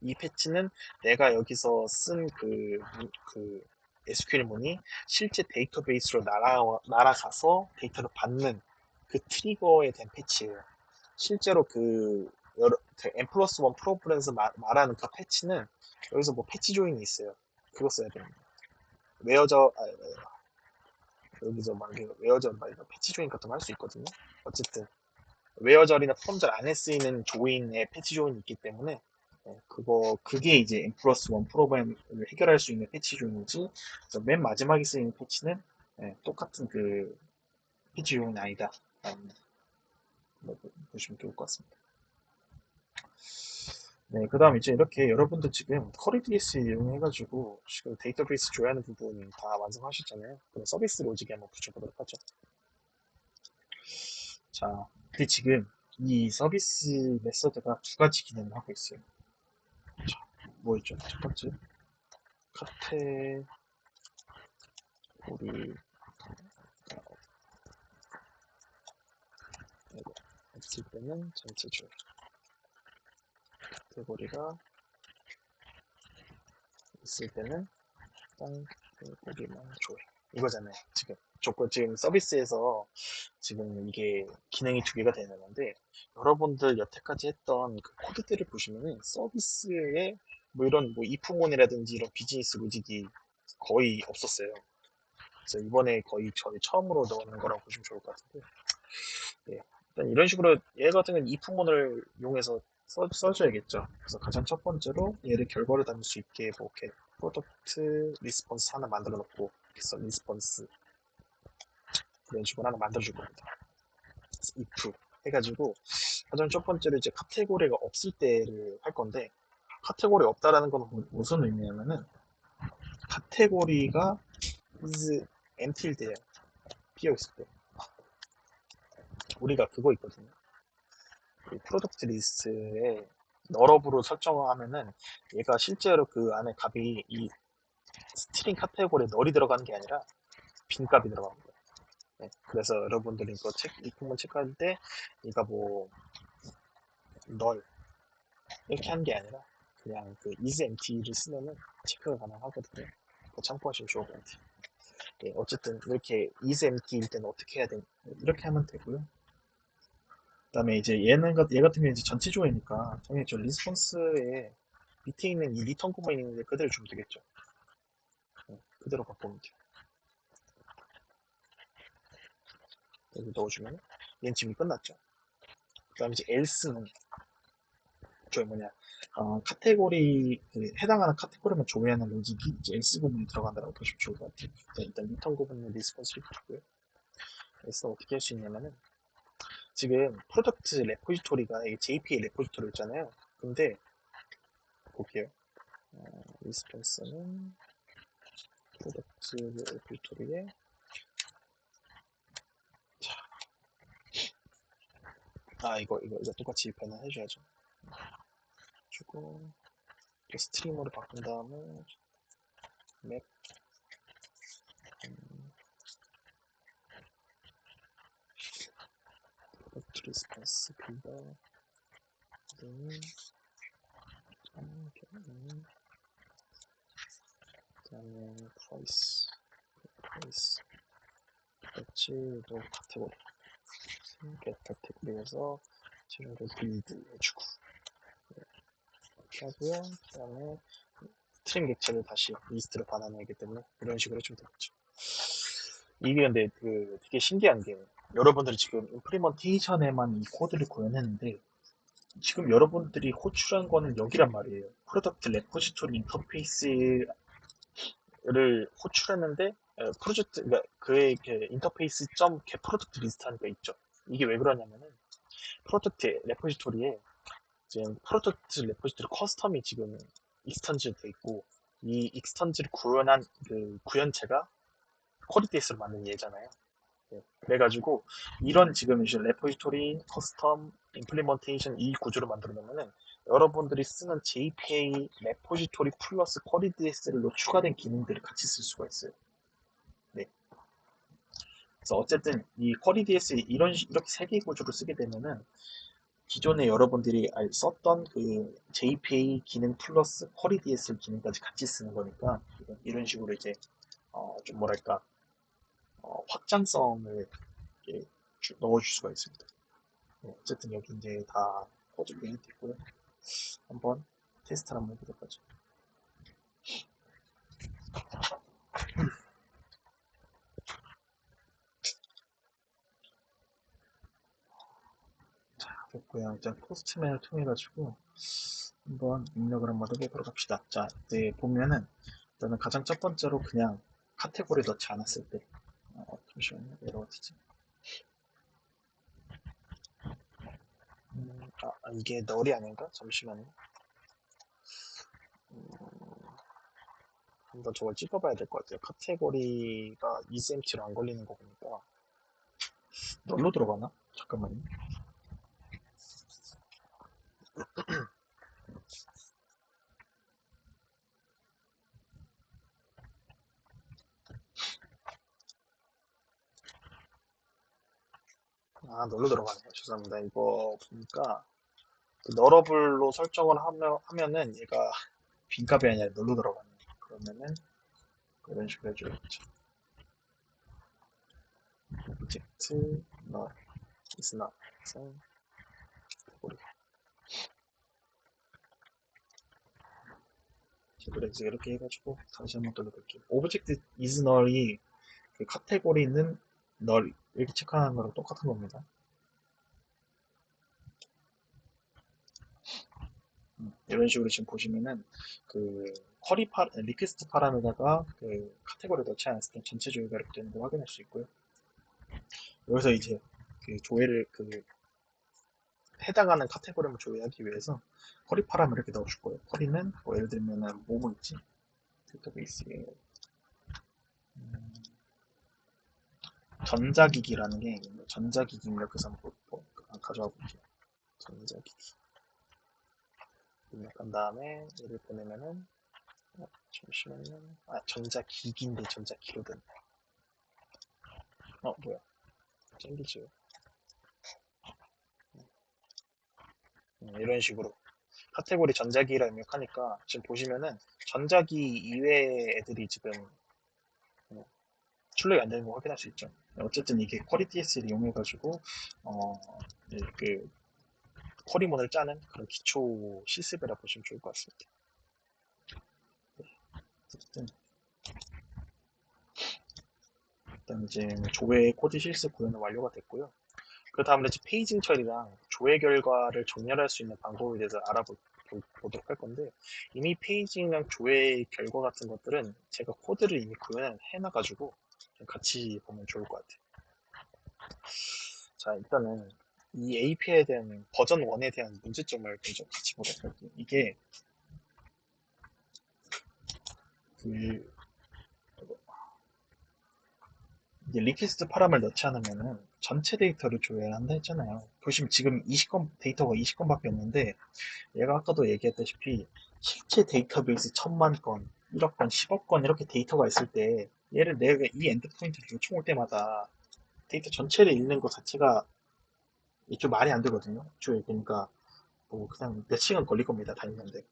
이 패치는 내가 여기서 쓴 그 SQL문이 실제 데이터베이스로 날아가서 데이터를 받는 그 트리거에 대한 패치예요. 실제로 그 N 플러스 1 프로그램에서 말하는 그 패치는 여기서 뭐 패치 조인이 있어요. 그거 써야 됩니다. 웨어저, 여기서 막 웨어저 패치 조인 같은 거 할 수 있거든요. 어쨌든 웨어절이나 프롬절 안에 쓰이는 조인에 패치 조인이 있기 때문에 그게 이제 M 플러스 1 프로그램을 해결할 수 있는 패치 조인이지 그래서 맨 마지막에 쓰이는 패치는 똑같은 그 패치 조인이 아니다. 보시면 좋을 것 같습니다. 네, 그 다음 이제 이렇게 여러분들 지금 쿼리DS 이용해가지고 지금 데이터베이스 조회하는 부분 다 완성하셨잖아요. 그럼 서비스 로직에 한번 붙여보도록 하죠. 자, 근데 지금 이 서비스 메서드가 두 가지 기능을 하고 있어요. 자, 뭐였죠? 첫 번째, 카테고리 없을 때는 전체 줄 카테고리가 있을 때는 카테고리만 조회 이거잖아요. 지금 서비스에서 지금 이게 기능이 두 개가 되는 건데 여러분들 여태까지 했던 그 코드들을 보시면은 서비스에 뭐 이런 뭐 이프몬이라든지 이런 비즈니스 로직이 거의 없었어요. 그래서 이번에 거의 저희 처음으로 넣는 거라고 보시면 좋을 것 같은데 예, 일단 이런 식으로 얘 같은 경우는 이프몬을 이용해서 써줘야겠죠. 그래서 가장 첫 번째로 얘를 결과를 담을 수 있게 뭐 이렇게 프로덕트 리스폰스 하나 만들어 놓고 그래서 리스폰스 이런 식으로 하나 만들어 줄 겁니다. if 해가지고 가장 첫 번째로 이제 카테고리가 없을 때를 할 건데 카테고리 없다라는 건 무슨 의미냐면은 카테고리가 is empty일 때예요. 비어 있을 때 우리가 그거 있거든요. 프로덕트 리스트에 너럽으로 설정하면은 얘가 실제로 그 안에 값이 이 스트링 카테고리에 널이 들어가는 게 아니라 빈 값이 들어갑니다. 네, 그래서 여러분들이 이거 이 부분 체크할 때 이가 뭐 널 이렇게 한 게 아니라 그냥 그 is empty를 쓰면은 체크가 가능하거든요. 그거 참고하시면 좋을 것 같아요. 네, 어쨌든 이렇게 is empty일 때는 어떻게 해야 되냐 이렇게 하면 되고요. 그다음에 이제 얘 같은 경우는 이제 전체 조회니까 당연히 저 리스폰스에 밑에 있는 이 리턴 코만 있는데 그대로 주면 되겠죠. 네, 그대로 바꾸면 돼요. 여기 넣어주면 얘는 지금 끝났죠. 그다음에 이제 else는 저희 뭐냐 카테고리 그 해당하는 카테고리만 조회하는 로직이 이제 else 부분에 들어간다고 보시면 좋을 것 같아요. 일단 리턴 부분은 리스폰스를 주고요. else는 어떻게 할 수 있냐면은 지금 프로덕트 레포지토리가 JPA 레포지토리 있잖아요. 근데 볼게요. 리스폰스는 프로덕트 레포지토리에 이거 똑같이 변환해줘야죠. 주고 스트리머를 바꾼 다음에 맵 프로덕트 리스폰스 빌더 그다음에 프라이스 배치도 카테고리 겟 카테고리에서 재료를 빌드 해주고 이렇게 하고요. 그다음에 스트링 객체를 다시 리스트로 받아내기 때문에 이런 식으로 해주면 되겠죠. 이게 근데 그 되게 신기한 게 여러분들이 지금 임플리먼테이션에만 이 코드를 구현했는데 지금 여러분들이 호출한 거는 여기란 말이에요. 프로덕트 레포지토리 인터페이스를 호출했는데 프로젝트 그러니까 그의 인터페이스 점 프로덕트 리스트하는 게 있죠. 이게 왜 그러냐면은 프로덕트 레포지토리에 지금 프로덕트 레포지토리 커스텀이 지금 익스턴즈 돼 있고 이 익스턴즈를 구현한 그 구현체가 퀄리티에스로 만든 예잖아요. 네. 그래가지고 이런 지금 이제 레포지토리, 커스텀, 임플리먼테이션 이 구조를 만들어 놓으면은 여러분들이 쓰는 JPA 레포지토리 플러스 퀄리티에스로 추가된 기능들을 같이 쓸 수가 있어요. 네. 그래서 어쨌든 이 퀄리티에스 이렇게 세 개의 구조를 쓰게 되면은 기존에 여러분들이 썼던 그 JPA 기능 플러스 퀄리티에스 기능까지 같이 쓰는 거니까 이런 식으로 이제 좀 뭐랄까 확장성을 넣어줄 수가 있습니다. 네, 어쨌든 여기 이제 다 코드 유닛 있고요. 한번 테스트를 한번 해보도록 하죠. 자, 됐고요. 일단 포스트맨을 통해 가지고 한번 입력을 한번 해보도록 합시다. 자, 이제 보면은 일단은 가장 첫 번째로 그냥 카테고리 넣지 않았을 때 잠시만요. 에러가 튀지. 이게 널이 아닌가? 잠시만요. 한번 저걸 찍어봐야 될 것 같아요. 카테고리가 2cm로 안 걸리는 거 보니까 널로 들어가나? 잠깐만요. 널로 들어가네요. 죄송합니다. 이거 보니까 그 너러블로 설정을 하면은 얘가 빈값이 아니라 널로 들어가네. 그러면은 이런 식으로 해줘야겠죠. 오브젝트 널 is not 카테고리 그래서 이렇게 해가지고 다시 한번 돌려볼게요. 오브젝트 is null이 그 카테고리는 널 이렇게 체크하는 거랑 똑같은 겁니다. 이런 식으로 지금 보시면은 그 리퀘스트 파람에다가 그 카테고리 넣지 않았을 때 전체 조회가 이렇게 되는 걸 확인할 수 있고요. 여기서 이제 그 조회를 해당하는 카테고리만 조회하기 위해서 쿼리 파람을 이렇게 넣어줄 거예요. 쿼리는 뭐 예를 들면은 뭐뭐 있지? 데이터베이스에 전자기기라는 게 전자기기 입력해서 한번 가져와 볼게요. 전자기기 입력한 다음에 얘를 보내면은 잠시만요. 전자기기인데 전자기로든 뭐야. 샌드위치. 이런 식으로. 카테고리 전자기라 입력하니까 지금 보시면은 전자기 이외의 애들이 지금 음, 출력이 안 되는 거 확인할 수 있죠. 어쨌든 이게 쿼리 DS를 이용해가지고 어, 그 쿼리몬을 짜는 그런 기초 실습이라 보시면 좋을 것 같습니다. 어쨌든 일단 이제 조회 코드 실습 구현은 완료가 됐고요. 그 다음에 이제 페이징 처리랑 조회 결과를 정렬할 수 있는 방법에 대해서 알아보도록 할 건데, 이미 페이징이랑 조회 결과 같은 것들은 제가 코드를 이미 구현을 해놔가지고 같이 보면 좋을 것 같아요. 자, 일단은 이 API에 대한 버전 1에 대한 문제점을 먼저 같이 보도록 할게요. 그 이게 리퀘스트 파람을 넣지 않으면은 전체 데이터를 조회를 한다 했잖아요. 보시면 지금 20건 데이터가 20건밖에 없는데, 얘가 아까도 얘기했다시피 실제 데이터베이스 1000만 건, 1억 건, 10억 건 이렇게 데이터가 있을 때 얘를 내가 이 엔드포인트를 요청할 때마다 데이터 전체를 읽는 것 자체가 좀 말이 안 되거든요. 애초에 그러니까 뭐 그냥 몇 시간 걸릴 겁니다. 다 읽는데.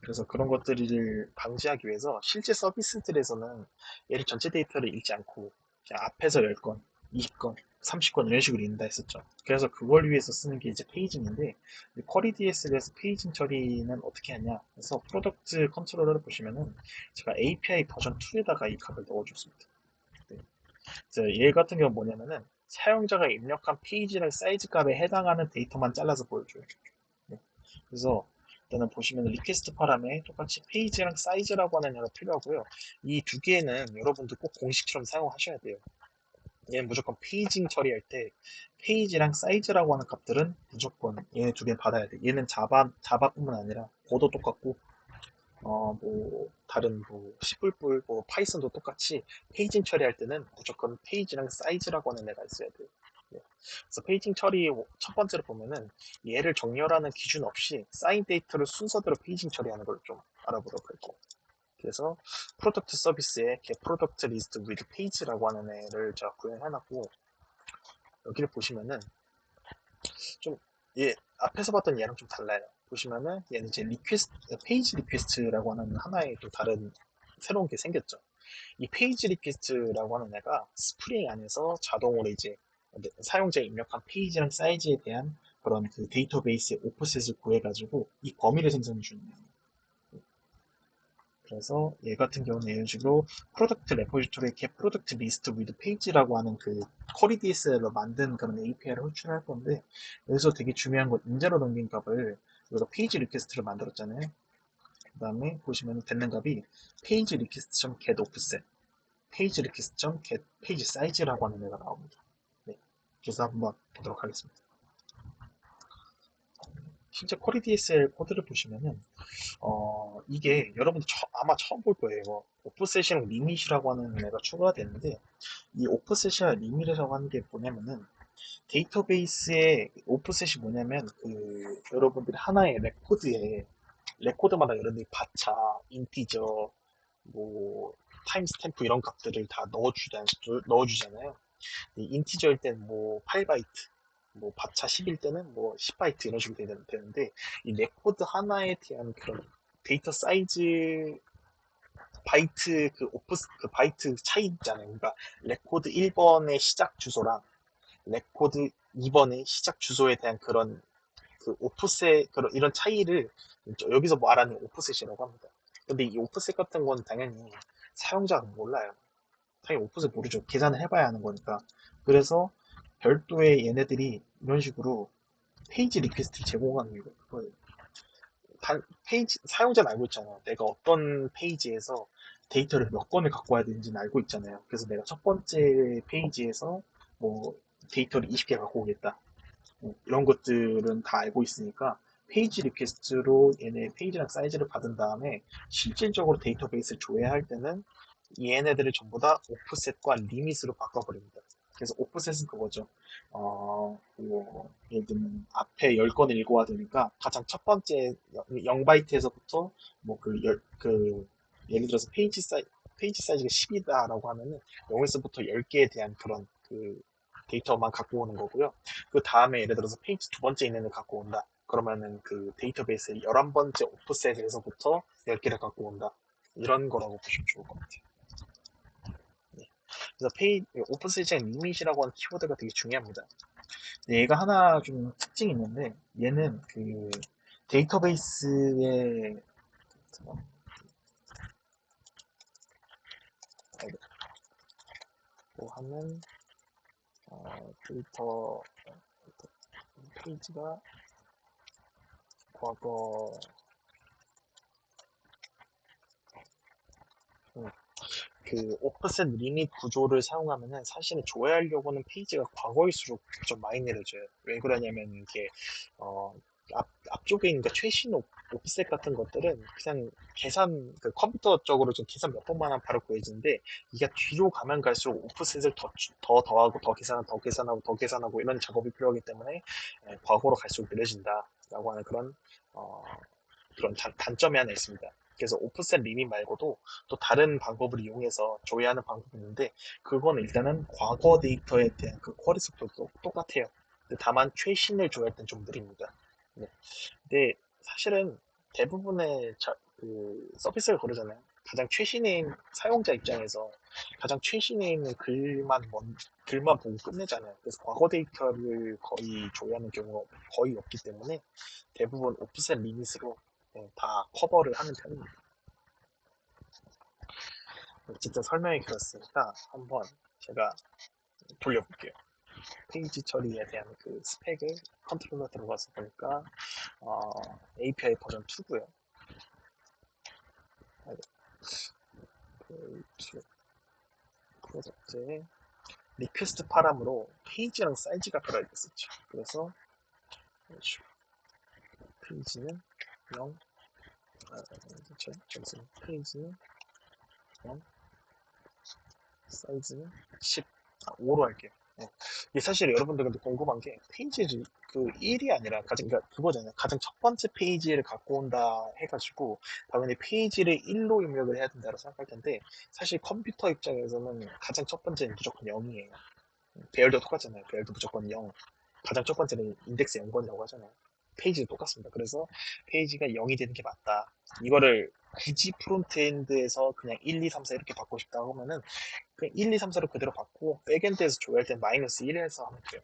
그래서 그런 것들을 방지하기 위해서 실제 서비스들에서는 얘를 전체 데이터를 읽지 않고 그냥 앞에서 10건, 20건, 30건 이런 식으로 읽는다 했었죠. 그래서 그걸 위해서 쓰는 게 이제 페이징인데, 쿼리 DS에서 페이징 처리는 어떻게 하냐 그래서 프로덕트 컨트롤러를 보시면은 제가 API 버전 2에다가 이 값을 넣어줬습니다. 네. 그래서 얘 같은 경우는 뭐냐면은 사용자가 입력한 페이지랑 사이즈 값에 해당하는 데이터만 잘라서 보여줘요. 네. 그래서 일단은 보시면 리퀘스트 파람에 똑같이 페이지랑 사이즈라고 하는 애가 필요하고요. 이 두 개는 여러분들 꼭 공식처럼 사용하셔야 돼요. 얘는 무조건 페이징 처리할 때 페이지랑 사이즈라고 하는 값들은 무조건 얘네 두 개 받아야 돼. 얘는 자바뿐만 아니라 고도 똑같고 뭐 다른 뭐 C++, 뭐 파이썬도 똑같이 페이징 처리할 때는 무조건 페이지랑 사이즈라고 하는 애가 있어야 돼요. 네. 그래서 페이징 처리 첫 번째로 보면은 얘를 정렬하는 기준 없이 쌓인 데이터를 순서대로 페이징 처리하는 걸 좀 알아보도록 할게요. 그래서 프로덕트 서비스에 get product list with page라고 하는 애를 제가 구현해놨고, 여기를 보시면은 좀 얘 앞에서 봤던 얘랑 좀 달라요. 보시면은 얘는 이제 페이지 리퀘스트라고 하는 하나의 또 다른 새로운 게 생겼죠. 이 페이지 리퀘스트라고 하는 애가 스프링 안에서 자동으로 이제 사용자 입력한 페이지랑 사이즈에 대한 그런 그 데이터베이스의 오프셋을 구해가지고 이 범위를 생성해 주는 거예요. 그래서 얘 같은 경우는 이런 식으로 프로덕트 레포지토리에 get 프로덕트 리스트 with page라고 하는 그 쿼리 DSL로 만든 그런 API를 호출할 건데, 여기서 되게 중요한 건 인자로 넘긴 값을 여기서 페이지 리퀘스트를 만들었잖아요. 그 다음에 보시면 되는 값이 페이지 리퀘스트.get offset, 페이지 리퀘스트.get 페이지 사이즈라고 하는 애가 나옵니다. 네. 그래서 한번 보도록 하겠습니다. 실제 쿼리 DSL 코드를 보시면은 이게 여러분들 아마 처음 볼 거예요. 오프셋이랑 리밋이라고 하는 애가 추가가 됐는데, 이 오프셋이랑 리밋이라고 하는 게 뭐냐면은 데이터베이스의 오프셋이 뭐냐면 그 여러분들이 하나의 레코드마다 여러분들이 바차, 인티저, 뭐 타임 스탬프 이런 값들을 다 넣어주잖아요. 인티저일 때는 뭐 8바이트, 뭐 바차 10일 때는 뭐 10바이트 이런 식으로 되는데, 이 레코드 하나에 대한 그런 데이터 사이즈 바이트 그 바이트 차이 있잖아요. 그러니까 레코드 1번의 시작 주소랑 레코드 2번의 시작 주소에 대한 그런 그 오프셋 그런 이런 차이를 여기서 말하는 오프셋이라고 합니다. 근데 이 오프셋 같은 건 당연히 사용자는 몰라요. 당연히 오프셋 모르죠. 계산을 해봐야 하는 거니까. 그래서 별도의 얘네들이 이런 식으로 페이지 리퀘스트를 제공하는 거예요. 페이지 사용자는 알고 있잖아요. 내가 어떤 페이지에서 데이터를 몇 건을 갖고 와야 되는지는 알고 있잖아요. 그래서 내가 첫 번째 페이지에서 뭐 데이터를 20개 갖고 오겠다. 이런 것들은 다 알고 있으니까 페이지 리퀘스트로 얘네 페이지랑 사이즈를 받은 다음에 실질적으로 데이터베이스를 조회할 때는 얘네들을 전부 다 오프셋과 리밋으로 바꿔버립니다. 그래서 오프셋은 그거죠. 예를 들면 앞에 10건을 읽어야 되니까 가장 첫 번째 0바이트에서부터 뭐 예를 들어서 페이지 사이즈가 10이다라고 하면은 0에서부터 10개에 대한 그런 그 데이터만 갖고 오는 거고요. 그 다음에 예를 들어서 페이지 두 번째 있는 애 갖고 온다. 그러면은 그 데이터베이스의 11번째 오프셋에서부터 10개를 갖고 온다. 이런 거라고 보시면 좋을 것 같아요. 네. 그래서 오프셋의 리밋이라고 하는 키워드가 되게 중요합니다. 얘가 하나 좀 특징이 있는데 얘는 그 데이터베이스의 뭐 하면 데이터 페이지가 과거 음, 그 오프셋 리밋 구조를 사용하면은 사실은 조회하려고는 페이지가 과거일수록 좀 많이 내려져요. 왜 그러냐면 이게 어, 앞쪽에 있는 그 최신 오프셋 같은 것들은 그냥 계산 그 컴퓨터적으로 좀 계산 몇 번만 하면 바로 구해지는데 이게 뒤로 가면 갈수록 오프셋을 더 더하고 더 계산하고 더 계산하고 더 계산하고 이런 작업이 필요하기 때문에 과거로 갈수록 느려진다라고 하는 어, 그런 단점이 하나 있습니다. 그래서 오프셋 리밋 말고도 또 다른 방법을 이용해서 조회하는 방법이 있는데 그거는 일단은 과거 데이터에 대한 그 쿼리 속도도 똑같아요. 다만 최신을 조회할 땐 좀 느립니다. 네. 근데 사실은 대부분의 그 서비스를 고르잖아요. 가장 최신에 있는 사용자 입장에서 가장 최신에 있는 글만 보고 끝내잖아요. 그래서 과거 데이터를 거의 조회하는 경우가 거의 없기 때문에 대부분 오프셋 리밋으로 다 커버를 하는 편입니다. 어쨌든 설명이 길었으니까 한번 제가 돌려볼게요. 페이지 처리에 대한 그 스펙을 컨트롤러 들어가서 보니까 API 버전 2고요. 프로젝트에 리퀘스트 파람으로 페이지랑 사이즈가 들어있었죠. 그래서 페이지는 0, 페이지는 0, 사이즈는 10, 5로 할게요. 네. 이게 사실 여러분들 근데 궁금한 게 페이지 그 1이 아니라 그러니까 그거잖아요. 가장 첫 번째 페이지를 갖고 온다 해가지고 당연히 페이지를 1로 입력을 해야 된다고 생각할 텐데 사실 컴퓨터 입장에서는 가장 첫 번째는 무조건 0이에요. 배열도 똑같잖아요. 배열도 무조건 0. 가장 첫 번째는 인덱스 0번이라고 하잖아요. 페이지도 똑같습니다. 그래서 페이지가 0이 되는 게 맞다. 이거를 굳이 프론트엔드에서 그냥 1, 2, 3, 4 이렇게 받고 싶다 하면은 그냥 1, 2, 3, 4로 그대로 받고 백엔드에서 조회할 때 마이너스 1에서 하면 돼요.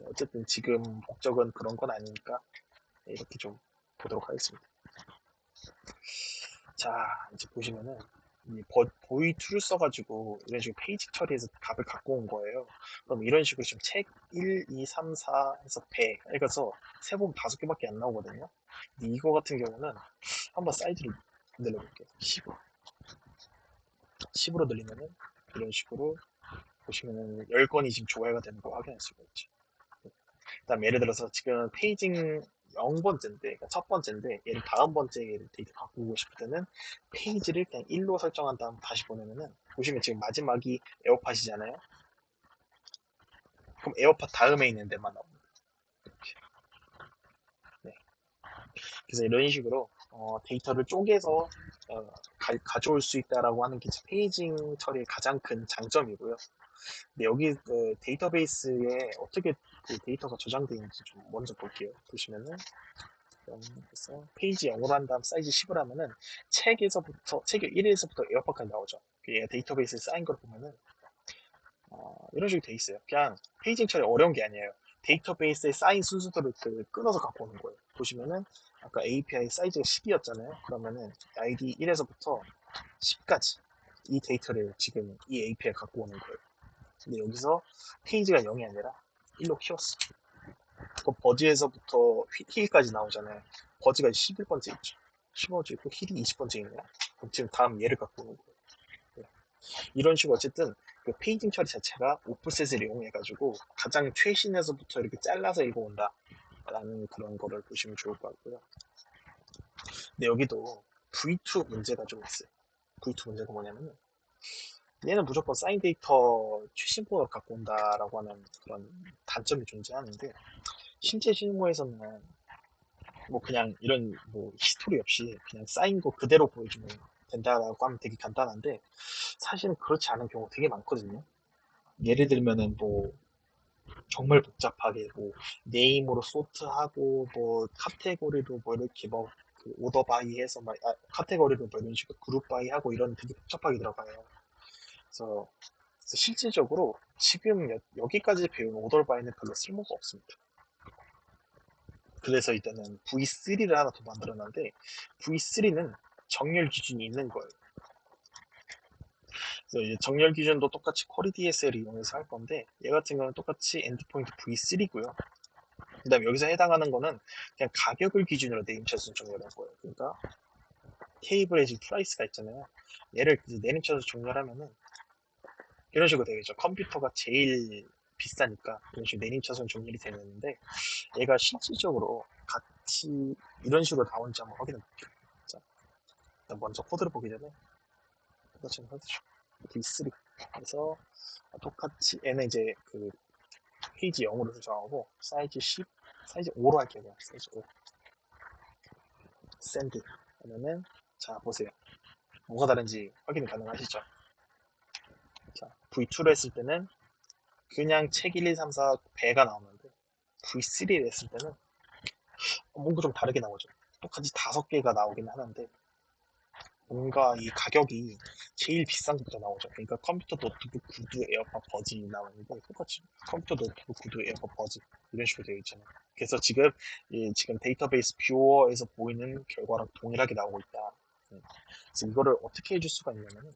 어쨌든 지금 목적은 그런 건 아니니까 이렇게 좀 보도록 하겠습니다. 자, 이제 보시면은 이 보이2를 써가지고 이런 식으로 페이지 처리해서 값을 갖고 온 거예요. 그럼 이런 식으로 지금 책 1, 2, 3, 4 해서 배 해서 세번 5개밖에 안 나오거든요. 근데 이거 같은 경우는 한번 사이즈를 늘려볼게요. 10으로. 10으로 늘리면은 이런 식으로 보시면은 10건이 지금 조회가 되는 거 확인할 수가 있죠. 그다음 예를 들어서 지금 페이징 0번째인데, 그러니까 첫 번째인데, 얘를 다음 번째 데이터 바꾸고 싶을 때는 페이지를 그냥 1로 설정한 다음 다시 보내면은, 보시면 지금 마지막이 에어팟이잖아요. 그럼 에어팟 다음에 있는 데만 나옵니다. 이렇게. 네. 그래서 이런 식으로 데이터를 쪼개서 가져올 수 있다라고 하는 게 페이징 처리의 가장 큰 장점이고요. 근데 여기 그 데이터베이스에 어떻게 그 데이터가 저장되어 있는지 좀 먼저 볼게요. 보시면은 그래서 페이지 0으로 한 다음 사이즈 10을 하면은 책 1에서부터 에어팟까지 나오죠. 얘 데이터베이스에 쌓인 걸 보면은 이런 식으로 돼 있어요. 그냥 페이징 처리 어려운 게 아니에요. 데이터베이스에 쌓인 순서대로 끊어서 갖고 오는 거예요. 보시면은 아까 API 사이즈가 10이었잖아요. 그러면은 ID 1에서부터 10까지 이 데이터를 지금 이 API에 갖고 오는 거예요. 근데 여기서 페이지가 0이 아니라 1로 키웠어. 그 버즈에서부터 힐까지 나오잖아요. 버즈가 11번째 있죠. 11번째 있고 힐이 20번째 있네요. 그럼 지금 다음 얘를 갖고 오는 거예요. 네. 이런 식으로 어쨌든 그 페이징 처리 자체가 오프셋을 이용해가지고 가장 최신에서부터 이렇게 잘라서 읽어온다. 라는 그런 거를 보시면 좋을 것 같고요. 근데 여기도 V2 문제가 좀 있어요. V2 문제가 뭐냐면은 얘는 무조건 사인 데이터 최신 번호를 갖고 온다라고 하는 그런 단점이 존재하는데 실제 실무에서는 뭐 그냥 이런 뭐 히스토리 없이 그냥 쌓인 거 그대로 보여주면 된다라고 하면 되게 간단한데 사실은 그렇지 않은 경우 되게 많거든요. 예를 들면은 뭐 정말 복잡하게 뭐 네임으로 소트하고 뭐 카테고리로 뭐 이렇게 뭐그 오더 바이 해서 막 카테고리로 뭐 이런 식으로 그룹 바이 하고 이런 되게 복잡하게 들어가요. 그래서, 그래서 실질적으로 지금 여기까지 배운 오더 바이는 별로 쓸모가 없습니다. 그래서 일단은 V3를 하나 더 만들어놨는데 V3는 정렬 기준이 있는 거예요. 그래서 이제 정렬 기준도 똑같이 쿼리 DSL을 이용해서 할 건데 얘 같은 경우는 똑같이 엔드포인트 V3고요. 그다음에 여기서 해당하는 거는 그냥 가격을 기준으로 네임샷을 정렬할 거예요. 그러니까 테이블에 지금 프라이스가 있잖아요. 얘를 네임샷을 정렬하면은 이런 식으로 되겠죠. 컴퓨터가 제일 비싸니까 이런 식으로 네임샷은 정렬이 되는데 얘가 실질적으로 같이 이런 식으로 나오는지 한번 확인해 볼게요. 자, 일단 먼저 코드를 보기 전에 똑같이 해주죠. V3 그래서 똑같이 얘는 이제 그 페이지 0으로 설정하고 사이즈 10, 사이즈 5로 할게요. 그냥 사이즈 5. 샌드 하면은 자 보세요. 뭐가 다른지 확인이 가능하시죠? 자, V2로 했을 때는 그냥 책 1, 2, 3, 4 배가 나오는데 V3를 했을 때는 뭔가 좀 다르게 나오죠. 똑같이 5개가 나오긴 하는데 뭔가 이 가격이 제일 비싼 것부터 나오죠. 그러니까 컴퓨터, 노트북, 구두, 에어팟, 버즈 나오는데 똑같이 컴퓨터, 노트북, 구두, 에어팟, 버즈 이런 식으로 되어 있잖아요. 그래서 지금 데이터베이스 뷰어에서 보이는 결과랑 동일하게 나오고 있다. 그래서 이거를 어떻게 해줄 수가 있냐면은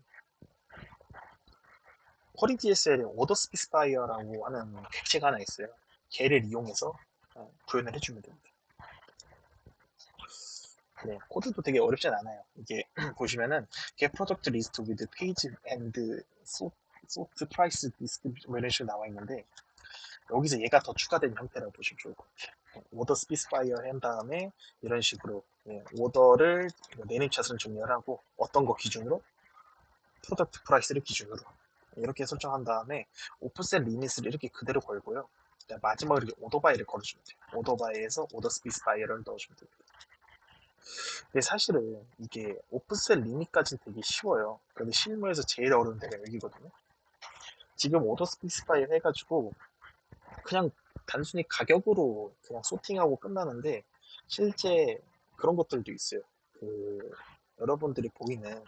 쿼리 DSL에 오더 스피스파이어라고 하는 객체가 하나 있어요. 걔를 이용해서 구현을 해주면 됩니다. 네, 코드도 되게 어렵진 않아요. 이게 보시면은 get product list with page and sort price description 뭐 이런 식으로 나와 있는데 여기서 얘가 더 추가된 형태라고 보시면 좋을 것 같아요. 오더 스피스파이어 한 다음에 이런 식으로 오더를 네임샷을 정렬하고 어떤 거 기준으로 프로덕트 프라이스를 기준으로 이렇게 설정한 다음에 오프셋 리밋을 이렇게 그대로 걸고요. 마지막으로 이렇게 오더바이를 걸어주면 돼요. 오더바이에서 오더 스피스파이어를 넣어주면 됩니다. 근데 사실은 이게 오프셋 리밋까지는 되게 쉬워요. 근데 실무에서 제일 어려운 데가 여기거든요. 지금 오더 스피스파이어 해가지고 그냥 단순히 가격으로 그냥 소팅하고 끝나는데 실제 그런 것들도 있어요. 그 여러분들이 보이는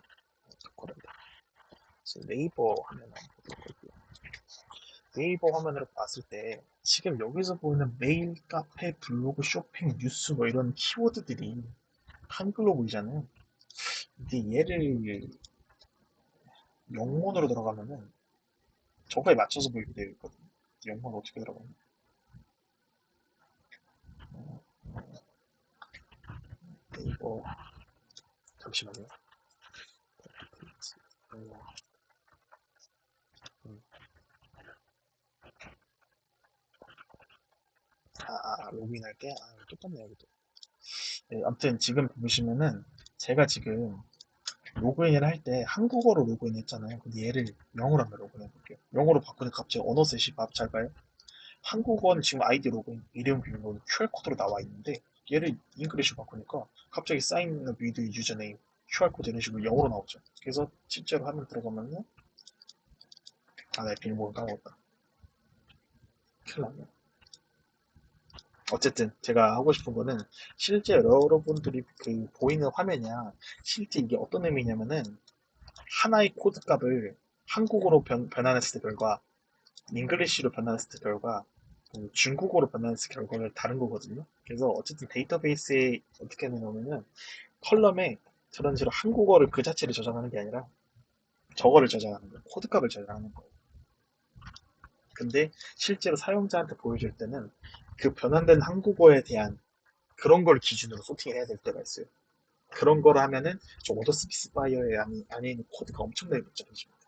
네이버 화면 한번 보도록 할게요. 네이버 화면으로 봤을 때 지금 여기서 보이는 메일, 카페, 블로그, 쇼핑, 뉴스 뭐 이런 키워드들이 한글로 보이잖아요. 근데 얘를 영문으로 들어가면은 저거에 맞춰서 보이게 되어 있거든요. 영문 어떻게 들어가냐? 네이버 잠시만요. 음, 로그인할 때 똑같네요. 여기도. 네, 아무튼 지금 보시면은 제가 지금 로그인을 할 때 한국어로 로그인했잖아요. 근데 얘를 영어로 한번 로그인해 볼게요. 영어로 바꾸니까 갑자기 언어 셋이 잘 봐요. 한국어는 지금 아이디 로그인, 이름 비밀번호 QR코드로 나와 있는데 얘를 잉글리시로 바꾸니까 갑자기 사인 위드 유저네임, QR코드 이런 식으로 영어로 나오죠. 그래서 실제로 화면 들어가면은 내 비밀번호 까먹었다. 큰일 났네. 어쨌든 제가 하고 싶은 거는 실제 여러분들이 그 보이는 화면이야. 실제 이게 어떤 의미냐면은 하나의 코드 값을 한국어로 변환했을 때 결과, 잉글리시로 변환했을 때 결과, 중국어로 변환했을 때 결과가 다른 거거든요. 그래서 어쨌든 데이터베이스에 어떻게 하는 거냐면은 컬럼에 저런 식으로 한국어를 그 자체를 저장하는 게 아니라 저거를 저장하는 거예요. 코드 값을 저장하는 거예요. 근데 실제로 사용자한테 보여줄 때는 그 변환된 한국어에 대한 그런 걸 기준으로 소팅해야 될 때가 있어요. 그런 걸 하면은 저 오더 스피스파이어에 안에 있는 코드가 엄청나게 복잡해집니다.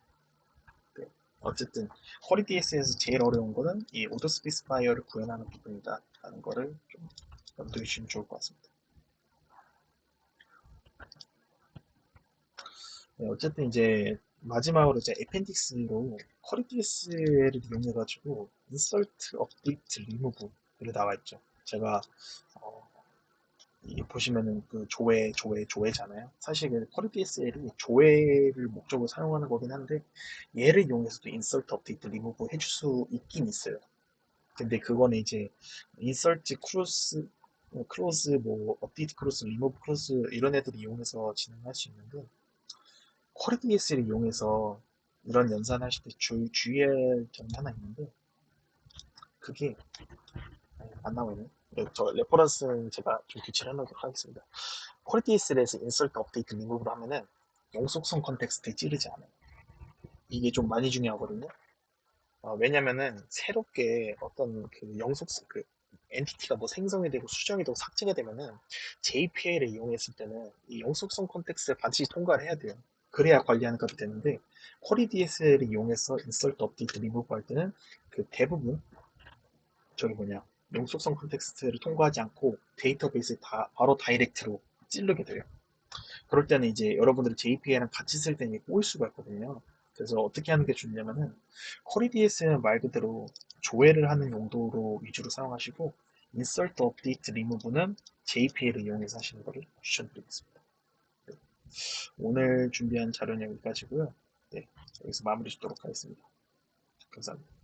네. 어쨌든 퀄리티에스에서 제일 어려운 거는 이 오더 스피스파이어를 구현하는 부분이다 라는 거를 좀 염두에 주시면 좋을 것 같습니다. 네, 어쨌든 이제 마지막으로 이제 애펜딕스로 퀄리티에스를 이용해가지고 인설트, 업데이트, 리무브를 나와 있죠. 제가 어, 이 보시면은 그 조회잖아요. 사실 그 쿼리.DSL이 조회를 목적으로 사용하는 거긴 한데 얘를 이용해서도 인서트, 업데이트, 리무브 해줄 수 있긴 있어요. 근데 그거는 이제 인서트, 크로스, 뭐 업데이트 크로스, 리무브 크로스 이런 애들 이용해서 진행할 수 있는데 쿼리.DS를 이용해서 이런 연산하실 때 주의할 점이 하나 있는데 그게 안 나오네. 네, 저 레퍼런스 제가 좀 교체를 해놓도록 하겠습니다. 퀄리티SL에서 인서트 업데이트 리무브를 하면은 영속성 컨텍스트에 찌르지 않아요. 이게 좀 많이 중요하거든요. 왜냐면은 새롭게 어떤 그 영속성 그 엔티티가 뭐 생성이 되고 수정이 되고 삭제가 되면은 JPL을 이용했을 때는 이 영속성 컨텍스트를 반드시 통과를 해야 돼요. 그래야 관리하는 것이 되는데 쿼리 DSL을 이용해서 인서트 업데이트 리무브 할 때는 그 대부분 저기 뭐냐 영속성 컨텍스트를 통과하지 않고 데이터베이스에 다 바로 다이렉트로 찌르게 돼요. 그럴 때는 이제 여러분들이 JPA랑 같이 쓸 때는 꼬일 수가 있거든요. 그래서 어떻게 하는 게 좋냐면은 쿼리.DS는 말 그대로 조회를 하는 용도로 위주로 사용하시고 인서트 업데이트 리무브는 JPA를 이용해서 하시는 것을 추천드리겠습니다. 네. 오늘 준비한 자료는 여기까지고요. 네, 여기서 마무리 짓도록 하겠습니다. 감사합니다.